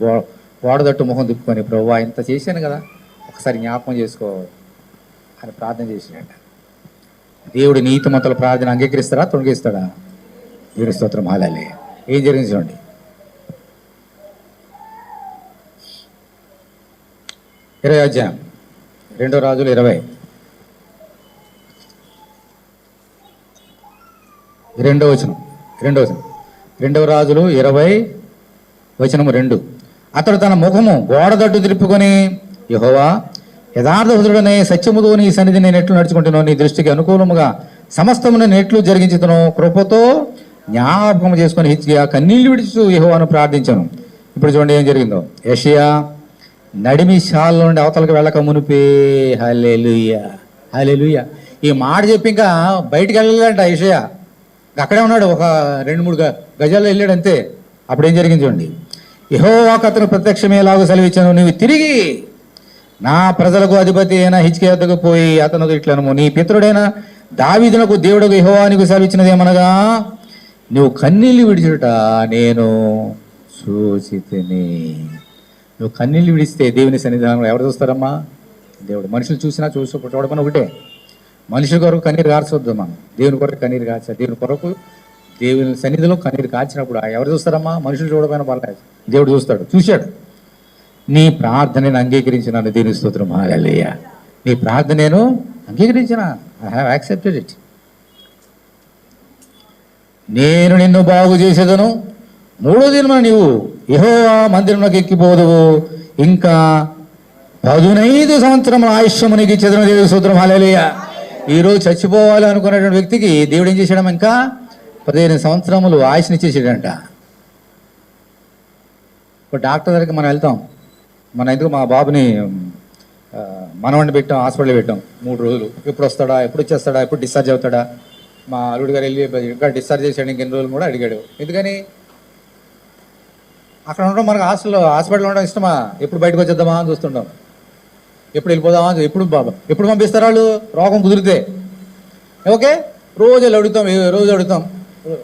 గోడదట్టు ముఖం తిప్పుకొని, ప్రభువా ఇంత చేశాను కదా, ఒకసారి జ్ఞాపకం చేసుకో అని ప్రార్థన చేశాడు. దేవుడు నీతిమంతుల ప్రార్థన అంగీకరిస్తాడా, తొలగిస్తాడా? దేవుని స్తోత్రం, హల్లెలూయా. ఏం జరిగింది చూడండి. అధ్యాయం 2 రాజులు 20 2వ వచనం. 2 రాజులు 20:2. అతడు తన ముఖము గోడదట్టు తిప్పుకొని, యెహోవా యథార్థ హృదయుడనే సత్యముతో నీ సన్నిధి నేను ఎట్లు నడుచుకుంటున్నాను, నీ దృష్టికి అనుకూలముగా సమస్తమును నేను ఎట్లు జరిగించుతును, కృపతో జ్ఞాపకం చేసుకుని హిజ్కియా కన్నీళ్లు విడుచు యెహోవాను ప్రార్థించాను. ఇప్పుడు చూడండి ఏం జరిగిందో. యెషయా నడిమి శాల నుండి అవతలకు వెళ్ళక మునిపే, హల్లెలూయా. ఈ మాట చెప్పి ఇంకా బయటికి వెళ్ళాలంట యెషయా. అక్కడే ఉన్నాడు, ఒక 2-3 గజాల్లో వెళ్ళాడు అంతే. అప్పుడు ఏం జరిగింది చూడండి. యెహోవాకు అతను ప్రత్యక్షమేలాగా సెలవిచ్చాను, నీవు తిరిగి నా ప్రజలకు అధిపతి అయిన హిజ్కియా వద్దకు పోయి అతను ఇట్లను, నీ పితరుడైన దావీదునకు దేవుడకు యెహోవా నీకు సెలవిచ్చినదేమనగా, నువ్వు కన్నీళ్లు విడిచుట నేను చూచితిని. నువ్వు కన్నీళ్లు విడిస్తే దేవుని సన్నిధానంలో ఎవరు చూస్తారమ్మా? దేవుడు. మనుషులు చూసినా చూడమని ఒకటే. మనుషుల కొరకు కన్నీరు కార్చొద్దు మనం, దేవుని కొరకు కన్నీరు కార్చాలి. దేవుని కొరకు దేవుని సన్నిధిలో కన్నీరు కాచినప్పుడు ఎవరు చూస్తారమ్మా? మనుషులు చూడకపోయినా పర్లేదు, దేవుడు చూస్తాడు. చూశాడు. నీ ప్రార్థనను అంగీకరించినాను. దేవుని స్తోత్రం, హల్లెలూయా. నీ ప్రార్థన నేను అంగీకరించిన, ఐ హ్యావ్ యాక్సెప్టెడ్ ఇట్. నేను నిన్ను బాగు చేసేదను, 3వ దినమున నీవు యెహోవా మందిరంలోకి ఎక్కిపోదువు, ఇంకా 15 సంవత్సరముల ఆయుష్యము నీకు ఇచ్చేదను. దేవుని స్తోత్రం, హల్లెలూయా. ఈరోజు చచ్చిపోవాలి అనుకున్నటువంటి వ్యక్తికి దేవుడు ఏం చేశాడు? ఇంకా 15 సంవత్సరములు ఆయుష్ని ఇచ్చేసాడంట. ఇప్పుడు డాక్టర్ దగ్గరికి మనం వెళ్తాం. మన ఎందుకు మా బాబుని మనవాడిని పెట్టాం, హాస్పిటల్ పెట్టాం 3 రోజులు. ఎప్పుడు వస్తాడా, ఎప్పుడు వచ్చేస్తాడా, ఎప్పుడు డిశ్చార్జ్ అవుతాడా? మా అల్లుడు గారు వెళ్ళి ఇంకా డిశ్చార్జ్ చేశాడు ఇంకెన్ని రోజులు కూడా అడిగాడు. ఎందుకని? అక్కడ ఉండడం మనకు హాస్పిటల్లో ఉండడం ఇష్టమా? ఎప్పుడు బయటకు వచ్చేద్దామా అని చూస్తుంటాం, ఎప్పుడు వెళ్ళిపోదామా, ఎప్పుడు పంపిస్తారు వాళ్ళు రోగం కుదిరితే. ఓకే, రోజు అడుగుతాం.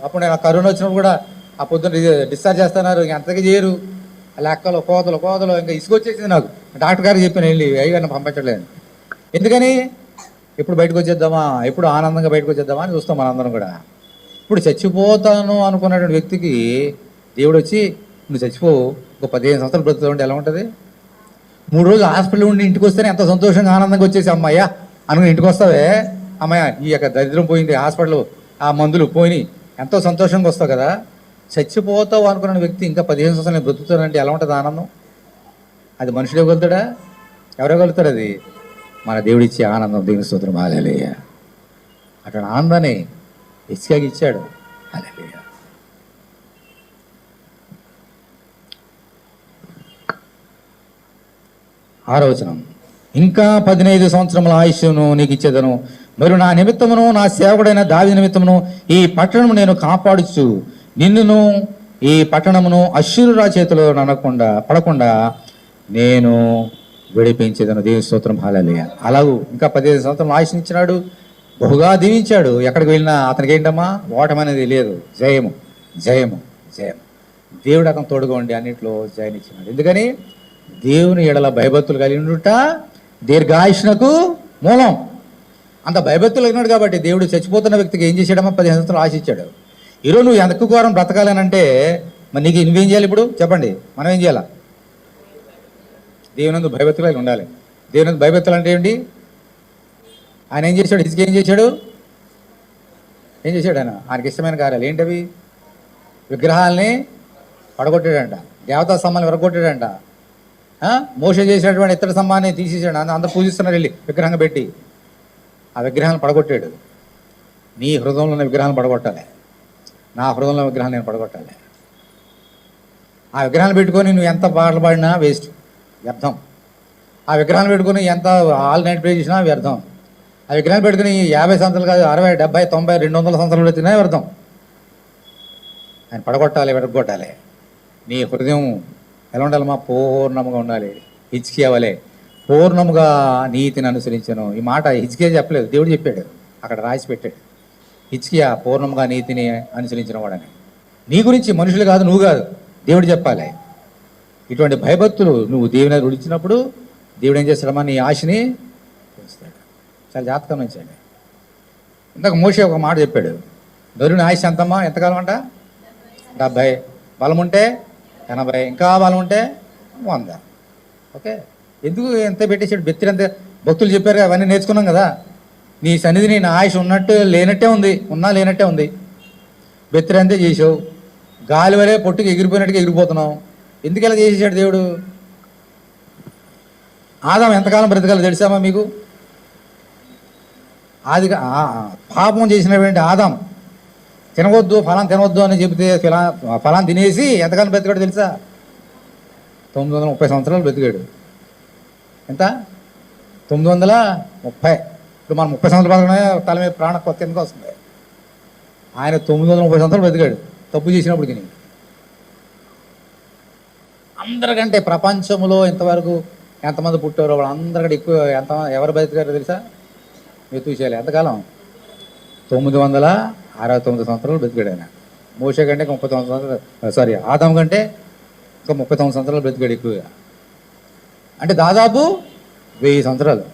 అప్పుడు నేను కరోనా వచ్చినప్పుడు కూడా ఆ పొద్దున్న డిశ్చార్జ్ చేస్తున్నారు, అంతగా చేయరు, లెక్కలు కోతలు ఇంకా ఇసుకొచ్చేసింది నాకు. డాక్టర్ గారికి చెప్పాను వెళ్ళి, అయ్యగారిని పంపించట్లేదు. ఎందుకని? ఎప్పుడు బయటకు వచ్చేద్దామా, ఎప్పుడు ఆనందంగా బయటకు వచ్చేద్దామా అని చూస్తాం మనందరం కూడా. ఇప్పుడు చచ్చిపోతాను అనుకున్నటువంటి వ్యక్తికి దేవుడు వచ్చి, నువ్వు చచ్చిపోవు, ఒక 15 సంవత్సరాలు బ్రతుకుతూ ఉంటే ఎలా ఉంటుంది? 3 రోజులు హాస్పిటల్ ఉండి ఇంటికి వస్తేనే ఎంత సంతోషంగా ఆనందంగా వచ్చేసి అమ్మాయ్యా అనుకుని ఇంటికి వస్తావే, అమ్మాయ ఈ యొక్క దరిద్రం పోయింది, హాస్పిటల్ ఆ మందులు పోయినాయి, ఎంతో సంతోషంగా వస్తావు కదా. చచ్చిపోతావు అనుకున్న వ్యక్తి ఇంకా 15 సంవత్సరాలు బ్రతుకుతానంటే ఎలా ఉంటుంది ఆనందం? అది మనుషుడు ఇవ్వగలుగుతాడా? ఎవరివ్వగలుగుతాడు? అది మన దేవుడిచ్చే ఆనందం. దేవుని స్తోత్రం, హల్లెలూయా. అక్కడ ఆనందాన్ని హిజ్కియాకి ఇచ్చాడు. హల్లెలూయా. 6వ వచనం, ఇంకా 15 సంవత్సరముల ఆయుష్ను నీకు ఇచ్చేదను, మరియు నా నిమిత్తమును నా సేవకుడైన దావీదు నిమిత్తమును ఈ పట్టణము నేను కాపాడుచు నిన్నును ఈ పట్టణమును అశ్షూరు చేతిలో పడకుండా నేను విడిపించేదను. దేవుని స్తోత్రం, హల్లెలూయా. అలాగూ ఇంకా 15 సంవత్సరాలు ఆయుష్ని ఇచ్చినాడు, బహుగా దీవించాడు. ఎక్కడికి వెళ్ళినా అతనికి ఏంటమ్మా? ఓటమి అనేది లేదు. జయము జయము జయము. దేవుడు అతను తోడుగా ఉండి అన్నింటిలో జయనిచ్చినాడు. ఎందుకని? దేవుని ఎడల భయభక్తులు కలిగి ఉండుట దీర్ఘాయుష్నకు మూలం. అంత భయభక్తులు కలిగినాడు కాబట్టి దేవుడు చచ్చిపోతున్న వ్యక్తికి ఏం చేశాడమ్మా? 15 సంవత్సరాలు ఆశ ఇచ్చాడు. ఈరోజు నువ్వు ఎంత ఘోరం బ్రతకాలనంటే మరి నీకు నువ్వేం చేయాలి? ఇప్పుడు చెప్పండి, మనం ఏం చేయాలా? దేవునందు భయభక్తులు కలిగి ఉండాలి. దేవునందు భయభక్తులు అంటే ఏంటి? ఆయన ఏం చేశాడు? హిజ్కియా ఏం చేశాడు? ఆయనకి ఇష్టమైన కార్యాలు ఏంటవి? విగ్రహాలని పడగొట్టాడంట, దేవతా స్తంభాన్ని విరగొట్టాడంట, మోషే చేసినటువంటి ఇతర స్తంభాన్ని తీసేసాడు. అందరూ పూజిస్తున్నారు వెళ్ళి విగ్రహంగా పెట్టి. ఆ విగ్రహాలను పడగొట్టాడు. నీ హృదయంలో ఉన్న విగ్రహాలను పడగొట్టాలి, నా హృదయంలో విగ్రహాలు నేను పడగొట్టాలి. ఆ విగ్రహాలు పెట్టుకొని నువ్వు ఎంత పాటలు పాడినా వేస్ట్, వ్యర్థం. ఆ విగ్రహాలు పెట్టుకుని ఎంత ఆల్ నైట్ ప్రే చేసినా వ్యర్థం. ఆ విగ్రహాలు పెట్టుకుని 50 సంవత్సరాలు కాదు, 60, 70, 90, 200 సంవత్సరాలు పెట్టినా వ్యర్థం. ఆయన పడగొట్టాలి, విరగొట్టాలి. నీ హృదయం ఎలా ఉండాలమ్మా? పూర్ణముగా ఉండాలి. హిజ్కియా వలె పూర్ణముగా నీతిని అనుసరించను. ఈ మాట హిజ్కియా చెప్పలేదు, దేవుడు చెప్పాడు, అక్కడ రాసి పెట్టాడు. హిజ్కియా పూర్ణముగా నీతిని అనుసరించిన వాడని. నీ గురించి మనుషులు కాదు, నువ్వు కాదు, దేవుడు చెప్పాలి. ఇటువంటి భయభక్తులు నువ్వు దేవుని రుడిచినప్పుడు దేవుడు ఏం చేస్తాడమ్మా? నీ ఆశని పెంచుతాడు. చాలా జాగ్రత్తగా ఉంచండి. ఇంతకు మోషే ఒక మాట చెప్పాడు, నరుని ఆయుష్ ఎంతమ్మా? ఎంతకాలం అంట? 70. బలం ఉంటే 80, ఇంకా బలం ఉంటే 100. ఓకే, ఎందుకు ఎంత పెట్టేసాడు? బెత్తిరంతే భక్తులు చెప్పారు, అవన్నీ నేర్చుకున్నాం కదా. నీ సన్నిధిని నా ఆయుష్ ఉన్నట్టు లేనట్టే ఉంది, ఉన్నా లేనట్టే ఉంది. బెత్తిరంతే చేసావు, గాలి వలే పొట్టుకి ఎగిరిపోయినట్టుగా ఎగిరిపోతున్నావు. ఎందుకు ఇలా చేసేసాడు దేవుడు? ఆదాం ఎంతకాలం బ్రతకాలో తెలుసామా మీకు? పాపం చేసినటువంటి ఆదాం తినవద్దు, ఫలాన్ని తినవద్దు అని చెబితే ఫలాన్ని తినేసి ఎంతకాలం బ్రతికాడు తెలుసా? 930 సంవత్సరాలు బ్రతికాడు. ఎంత? 930. ఇప్పుడు మనం 30 సంవత్సరాలు బ్రతకనే తల మీద ప్రాణం కొత్త ఎందుకు వస్తుంది. ఆయన 930 సంవత్సరాలు బ్రతికాడు తప్పు చేసినప్పటికి. అందరికంటే ప్రపంచంలో ఇంతవరకు ఎంతమంది పుట్టారో వాళ్ళందరికంటే ఎక్కువ ఎవరు బ్రతికారో తెలుసా? మెతూషేల. ఎంతకాలం? 969 సంవత్సరాలు బ్రతికాడు ఆయన. మోషే కంటే 39 సంవత్సరాలు, ఆదాం కంటే ఇంకా 39 సంవత్సరాలు బ్రతికాడు ఎక్కువగా. అంటే దాదాపు 1000 సంవత్సరాలు.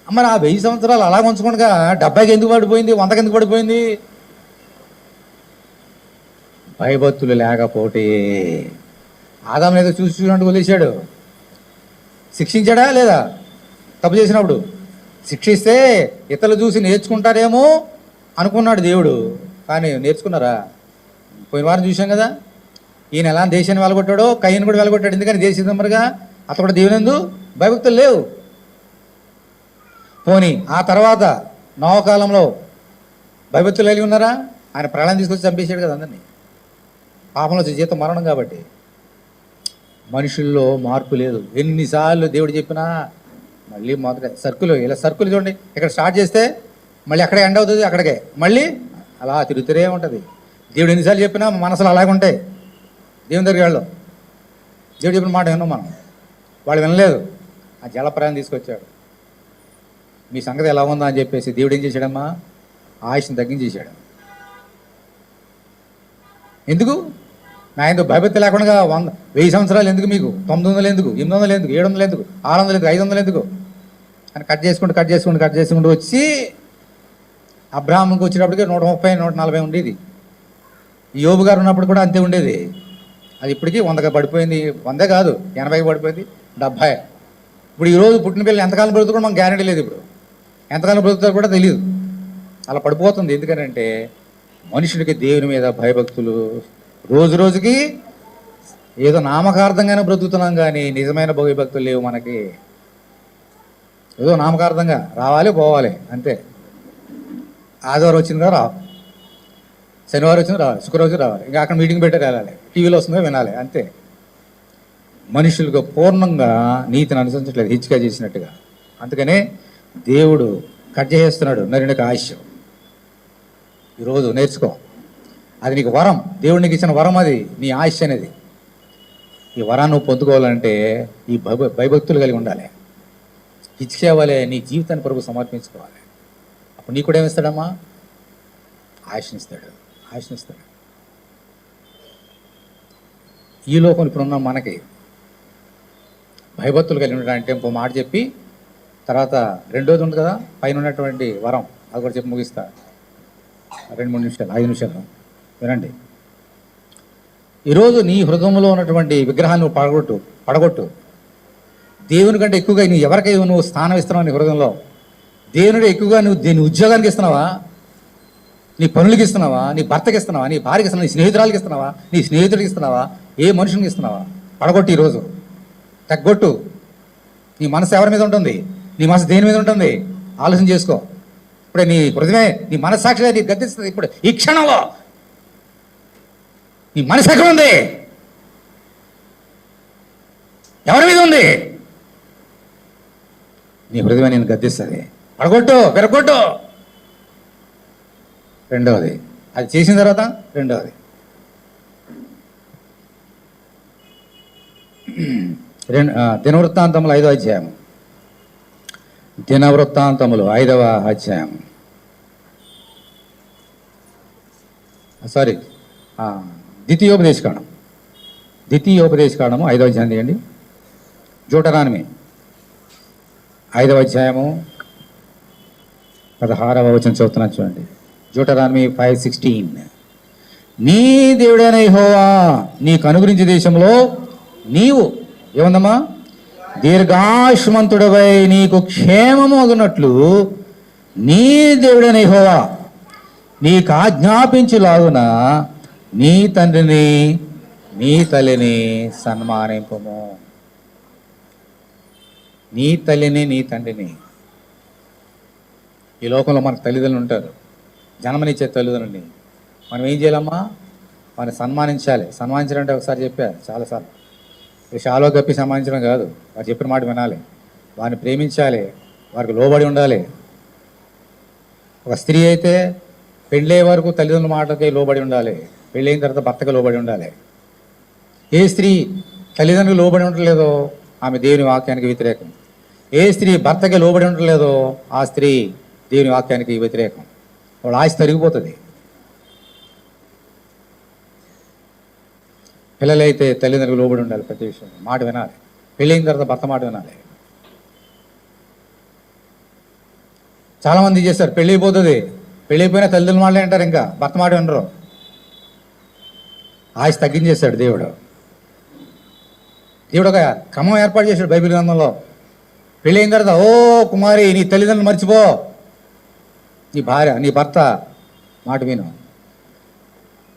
మరి ఆ 1000 సంవత్సరాలు అలా ఉంచకుండా 70కి ఎందుకు పడిపోయింది, 100కి ఎందుకు పడిపోయింది? భయభక్తులు లేకపోతే. ఆదాం ఏదో చూసినట్టు వదిలేశాడు. శిక్షించాడా లేదా? తప్పు చేసినప్పుడు శిక్షిస్తే ఇతరులు చూసి నేర్చుకుంటారేమో అనుకున్నాడు దేవుడు. కానీ నేర్చుకున్నారా? పోయిన వారం చూసాం కదా, ఈయన ఎలా దేశాన్ని వెలగొట్టాడో కయ్యను కూడా వెలగొట్టాడు. ఎందుకని దేశంగా అతను కూడా దేవునందు భయభక్తులు లేవు. పోనీ ఆ తర్వాత నవకాలంలో భయభక్తులు కలిగి ఉన్నారా? ఆయన ప్రాణాన్ని తీసుకొచ్చి చంపేశాడు కదా అందరినీ. పాపంలో జీతం మరణం కాబట్టి. మనుషుల్లో మార్పు లేదు. ఎన్నిసార్లు దేవుడు చెప్పినా మళ్ళీ మొదట సర్కులు చూడండి, ఇక్కడ స్టార్ట్ చేస్తే మళ్ళీ అక్కడే ఎండ్ అవుతుంది, అక్కడికే మళ్ళీ అలా తిరుగుతూనే ఉంటుంది. దేవుడు ఎన్నిసార్లు చెప్పినా మనసులో అలాగే ఉంటాయి. దేవుని దగ్గరికి వెళ్ళం, దేవుడు చెప్పిన మాట విన్నాం మనం, వాళ్ళు వినలేదు. ఆ జలప్రాయం తీసుకొచ్చాడు. మీ సంగతి ఎలా ఉందా అని చెప్పేసి దేవుడు ఏం చేశాడమ్మా? ఆయుష్ని తగ్గించేశాడు. ఎందుకు? ఆయనతో భయభక్తి లేకుండా 1000 సంవత్సరాలు ఎందుకు మీకు? 900 ఎందుకు? 800 ఎందుకు? 700 ఎందుకు? 600 ఎందుకు? 500 ఎందుకు అని కట్ చేసుకుంటూ వచ్చి అబ్రాహాముకి వచ్చేటప్పటికి 130, 140 ఉండేది. యోబు గారు ఉన్నప్పుడు కూడా అంతే ఉండేది. అది ఇప్పటికీ 100గా పడిపోయింది. 100 కాదు, 80కి పడిపోయింది, 70. ఇప్పుడు ఈరోజు పుట్టిన పిల్లలు ఎంతకాలం బ్రతుకుతారో మనకు గ్యారెంటీ లేదు. ఇప్పుడు ఎంతకాలం బ్రతుకుతారో కూడా తెలియదు. అలా పడిపోతుంది. ఎందుకనంటే మనుషుడికి దేవుని మీద భయభక్తులు రోజు రోజుకి ఏదో నామకార్థంగానే బ్రతుకుతున్నాం, కానీ నిజమైన భయభక్తులు లేవు మనకి. ఏదో నామకార్థంగా రావాలి పోవాలి అంతే. ఆదివారం వచ్చింది కదా రావు, శనివారం వచ్చింది రావాలి, శుక్రవారం వచ్చి రావాలి, ఇంకా అక్కడ మీటింగ్ పెట్టారు వెళ్ళాలి, టీవీలో వస్తుందో వినాలి అంతే. మనుషులుగా పూర్ణంగా నీతిని అనుసరించట్లేదు, హిచ్చిగా చేసినట్టుగా. అందుకనే దేవుడు కట్ చేస్తున్నాడు నరునికి ఆయుష్. ఈరోజు నేర్చుకో, అది నీకు వరం, దేవుడు నీకు ఇచ్చిన వరం, అది నీ ఆయుష్ అనేది. ఈ వరాన్ని నువ్వు పొందుకోవాలంటే ఈ భయభక్తులు కలిగి ఉండాలి. హిచ్చేవాలే నీ జీవితాన్ని ప్రభు సమర్పించుకోవాలి. అప్పుడు నీ కూడా ఏమిస్తాడమ్మా? ఆయుష్నిస్తాడు, ఆయుష్నిస్తాడు. ఈ లోకం ఇప్పుడున్న మనకి భయభక్తులు కలిగి ఉండడానికి ఇంకో మాట చెప్పి తర్వాత రెండోది ఉంది కదా, పైన ఉన్నటువంటి వరం, అది కూడా చెప్పి ముగిస్తా. 2-3 నిమిషాలు, 5 నిమిషాలు వినండి. ఈరోజు నీ హృదయంలో ఉన్నటువంటి విగ్రహాన్ని నువ్వు పడగొట్టు. దేవుని కంటే ఎక్కువగా నువ్వు ఎవరికై నువ్వు స్థానం ఇస్తున్నావు నీ హృదయంలో? దేవునికంటే ఎక్కువగా నువ్వు నీ ఉద్యోగానికి ఇస్తున్నావా? నీ పనులకి ఇస్తున్నావా? నీ భర్తకి ఇస్తున్నావా? నీ భార్యకి ఇస్తున్నావా? నీ స్నేహితురాలకి ఇస్తున్నావా? నీ స్నేహితుడికి ఇస్తున్నావా? ఏ మనుషునికి ఇస్తున్నావా? పడగొట్టు, ఈరోజు తగ్గొట్టు. నీ మనసు ఎవరి మీద ఉంటుంది? నీ మనసు దేని మీద ఉంటుంది? ఆలోచన చేసుకో. ఇప్పుడే నీ హృదయమే, నీ మనస్సాక్షిగా నీ గద్దిస్తుంది. ఇప్పుడు ఈ క్షణంలో నీ మనసు ఎక్కడ ఉంది? ఎవరి మీద ఉంది? నీ హృదయమే నేను గద్దిస్తుంది. పడగొట్టు, విరగొట్టు. రెండవది, అది చేసిన తర్వాత రెండవది, దినవృత్తాంతములు 5వ అధ్యాయం. దినవృత్తాంతములు 5వ అధ్యాయం, సారీ ద్వితీయోపదేశకాండం 5వ అధ్యాయం తీయండి. జూటరానమి 5వ అధ్యాయము 16వ వచనం చదువుతున్నాను చూడండి. జూటరానమి 5:16. నీ దేవుడైన యెహోవా నీకు అనుగ్రహించే దేశంలో నీవు ఏముందమ్మా? దీర్ఘాయుష్మంతుడవై నీకు క్షేమము అగునట్లు నీ దేవుడైన యెహోవా నీకు ఆజ్ఞాపించులాగున నీ తండ్రిని నీ తల్లిని సన్మానింపము. నీ తల్లిని నీ తండ్రిని. ఈ లోకంలో మనకు తల్లిదండ్రులు ఉంటారు, జన్మనిచ్చే తల్లిదండ్రులని. మనం ఏం చేయాలమ్మా? వారిని సన్మానించాలి. సన్మానించడం అంటే ఒకసారి చెప్పారు చాలాసార్లు. షాలో కప్పి సన్మానించడం కాదు, వారు చెప్పిన మాట వినాలి, వారిని ప్రేమించాలి, వారికి లోబడి ఉండాలి. ఒక స్త్రీ అయితే పెళ్ళయ్యే వరకు తల్లిదండ్రుల మాటలకి లోబడి ఉండాలి, పెళ్ళైన తర్వాత భర్తకి లోబడి ఉండాలి. ఏ స్త్రీ తల్లిదండ్రులకు లోబడి ఉండలేదో ఆమె దేవుని వాక్యానికి వ్యతిరేకం. ఏ స్త్రీ భర్తకి లోబడి ఉండలేదో ఆ స్త్రీ దేవుని వాక్యానికి వ్యతిరేకం. వాళ్ళ ఆశ తరిగిపోతుంది. పిల్లలైతే తల్లిదండ్రులకు లోబడి ఉండాలి, ప్రతి విషయం మాట వినాలి. పెళ్ళైన తర్వాత భర్త మాట వినాలి. చాలామంది చేస్తారు, పెళ్ళి అయిపోతుంది, పెళ్ళి అయిపోయినా తల్లిదండ్రుల మాటలే అంటారు, ఇంకా భర్త మాట వినరు. ఆశ తగ్గించేశాడు దేవుడు. దేవుడు ఒక క్రమం ఏర్పాటు చేశాడు బైబిల్ గ్రంథంలో. పెళ్ళి అయిన తర్వాత, ఓ కుమారి నీ తల్లిదండ్రులు మర్చిపో, నీ భార్య నీ భర్త మాట విను.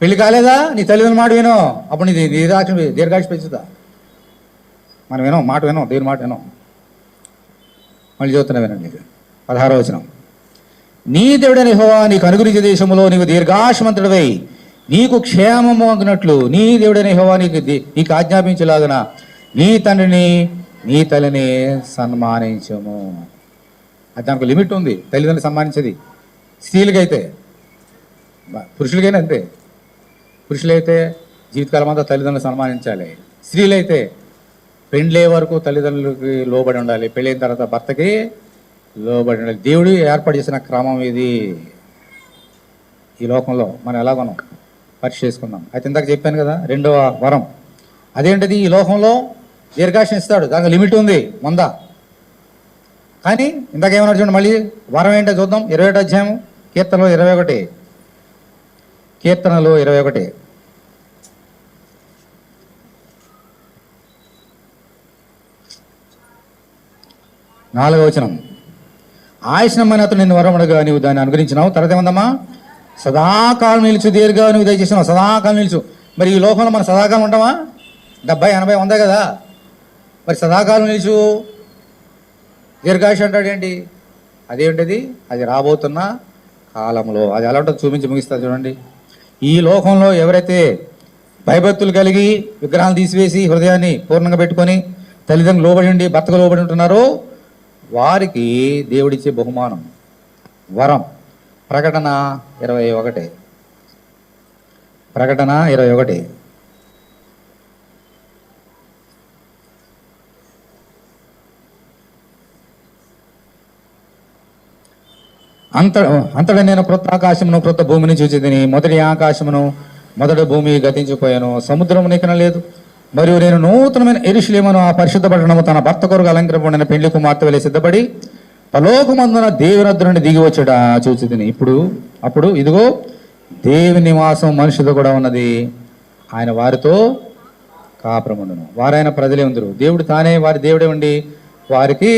పెళ్లి కాలేదా? నీ తల్లిదండ్రుల మాట విను, అప్పుడు నీ దీర్ఘాయుష్ పెంచుతా. మనం వినం, మాట వినం, దేవుని మాట వినం. మళ్ళీ చదువుతున్నా వినండి, 16వ వచనం. నీ దేవుడైన యెహోవా నీకు అనుగ్రహించే దేశంలో నీకు దీర్ఘాయుష్మంతుడవై నీకు క్షేమము అగినట్లు నీ దేవుడైన యెహోవా నీకు ఆజ్ఞాపించలాగున నీ తండ్రిని నీ తల్లిని సన్మానించము. అది దానికి లిమిట్ ఉంది. తల్లిదండ్రులు సన్మానించేది స్త్రీలకైతే, పురుషులకైనా అంతే. పురుషులైతే జీవితకాలం అంతా తల్లిదండ్రులు సన్మానించాలి. స్త్రీలైతే పెళ్ళే వరకు తల్లిదండ్రులకి లోబడి ఉండాలి, పెళ్ళైన తర్వాత భర్తకి లోబడి ఉండాలి. దేవుడు ఏర్పాటు చేసిన క్రమం ఇది. ఈ లోకంలో మనం ఎలాగోనం పరీక్ష చేసుకుందాం. అయితే ఇందాక చెప్పాను కదా, రెండవ వరం అదేంటిది? ఈ లోకంలో దీర్ఘాయుష్యం ఇస్తాడు, దానికి లిమిట్ ఉంది 100. కానీ ఇందాక ఏమన్నా చూడండి, మళ్ళీ వరం ఏంటో చూద్దాం. 21వ అధ్యాయం కీర్తనలో 21. కీర్తనలో 21. 4వ వచనం. ఆయుష్నమ్మని అతను నిన్ను వరమడగా నీవు దాన్ని అనుగ్రహించినావు. తర్వాత ఏమందమ్మా? సదాకాలం నిలుచు, దీర్ఘంగా నువ్వు దయచేసినావు. సదాకాలం నిలుచు. మరి ఈ లోకంలో మనం సదాకాలం ఉంటామా? 70, 80 ఉందా కదా. మరి సదాకాలం నిలుచు, దీర్ఘాయుష్ అంటాడు ఏంటి? అదేంటిది? అది రాబోతున్న కాలంలో. అది ఎలా ఉంటుందో చూపించి ముగిస్తారు చూడండి. ఈ లోకంలో ఎవరైతే భయభక్తులు కలిగి విగ్రహాలు తీసివేసి హృదయాన్ని పూర్ణంగా పెట్టుకొని తల్లిదండ్రులు లోబడి ఉండి భర్తకు లోబడి ఉంటున్నారో వారికి దేవుడిచ్చే బహుమానం వరం. ప్రకటన 21. ప్రకటన 21. అంతటా నేను క్రొత్త ఆకాశమును క్రొత్త భూమిని చూచితిని. మొదటి ఆకాశమును మొదటి భూమి గతించిపోయాను, సముద్రము నికన లేదు. మరియు నేను నూతనమైన యెరూషలేమును ఆ పరిశుద్ధ పట్టణము తన భర్త కొరకు అలంకరింపబడిన పెళ్లి కుమార్తె వలె సిద్ధపడి పరలోకమందున దేవుని వద్ద నుండి దిగి వచ్చుట చూచితిని. అప్పుడు ఇదిగో దేవుని నివాసం మనుషులతో కూడా ఉన్నది. ఆయన వారితో కాపురముండును, వారైన ప్రజలే ఉందరు. దేవుడు తానే వారి దేవుడే ఉండి వారికి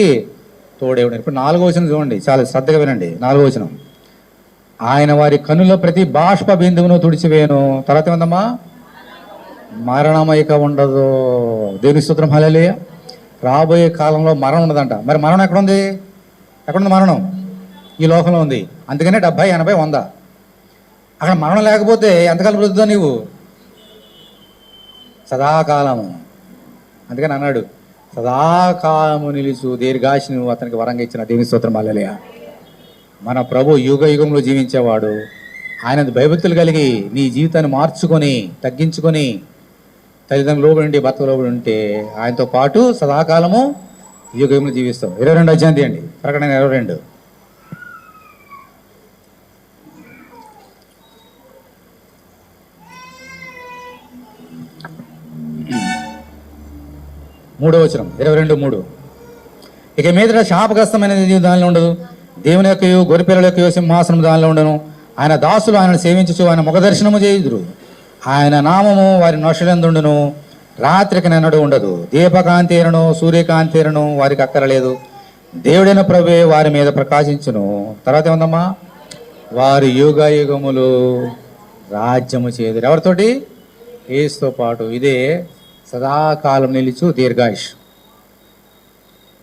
తోడే ఉండి. ఇప్పుడు 4వ వచనం చూడండి, చాలా శ్రద్ధగా వినండి. 4వ వచనం. ఆయన వారి కన్నుల ప్రతి బాష్ప బిందువును తుడిచివేయను. తర్వాత ఏమందమ్మా? మరణం ఇక ఉండదు. దేవుని స్తోత్రం, హల్లెలూయా. రాబోయే కాలంలో మరణం ఉండదంట. మరి మరణం ఎక్కడుంది? ఎక్కడుంది మరణం? ఈ లోకంలో ఉంది. అందుకనే 70, 80, 100. అక్కడ మరణం లేకపోతే ఎంతకాలం బ్రతుకుతావు నీవు? సదాకాలము. అందుకని అన్నాడు, సదాకాలము నిలుచు దీర్ఘాయుష్ నువ్వు అతనికి వరంగా ఇచ్చిన దేవుని స్తోత్రం, హల్లెలూయా. మన ప్రభు యుగ యుగంలో జీవించేవాడు. ఆయన భయభక్తులు కలిగి నీ జీవితాన్ని మార్చుకొని తగ్గించుకొని తల్లిదండ్రులు లోబడి ఉండి భర్త లోబడి ఉంటే ఆయనతో పాటు సదాకాలము యుగ యుగంలో జీవిస్తాం. 22 అధ్యాయం తీయండి, ప్రకటన 22. మూడో వచనం, 22:3. ఇక మీదట శాపగ్రస్తమైనది దానిలో ఉండదు. దేవుని యొక్క గొర్రెపిల్లల యొక్క సింహాసనం దానిలో ఉండను. ఆయన దాసులు ఆయనను సేవించుచు ఆయన ముఖ దర్శనము చేయుదురు. ఆయన నామము వారి నొషలందుండును. రాత్రికి నెన్నడు ఉండదు. దీపకాంతి అయినను సూర్యకాంతి అయినను వారికి అక్కరలేదు. దేవుడైన ప్రభువే వారి మీద ప్రకాశించును. తర్వాత ఏముందమ్మా? వారి యుగ యుగములు రాజ్యము చేదురు. ఎవరితోటి? యేసుతో పాటు. ఇదే సదాకాలం నిలుచు దీర్ఘాయుష్.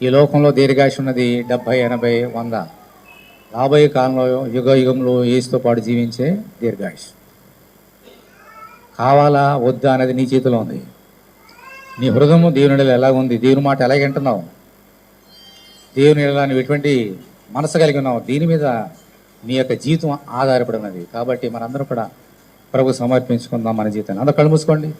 ఈ లోకంలో దీర్ఘాయుష్ ఉన్నది 70, 80, 100. రాబోయే కాలంలో యుగ యుగంలో యేసుతో పాటు జీవించే దీర్ఘాయుష్. కావాలా వద్దా అనేది నీ చేతిలో ఉంది. నీ హృదయము దేవుని ఎలా ఉంది? దేవుని మాట ఎలాగ వింటున్నావు? దేవుని ఎలా నువ్వు ఎటువంటి మనసు కలిగి ఉన్నావు? దీని మీద నీ యొక్క జీవితం ఆధారపడి ఉన్నది. కాబట్టి మనందరం కూడా ప్రభు సమర్పించుకుందాం మన జీవితాన్ని. అందరూ కళ్ళు మూసుకోండి.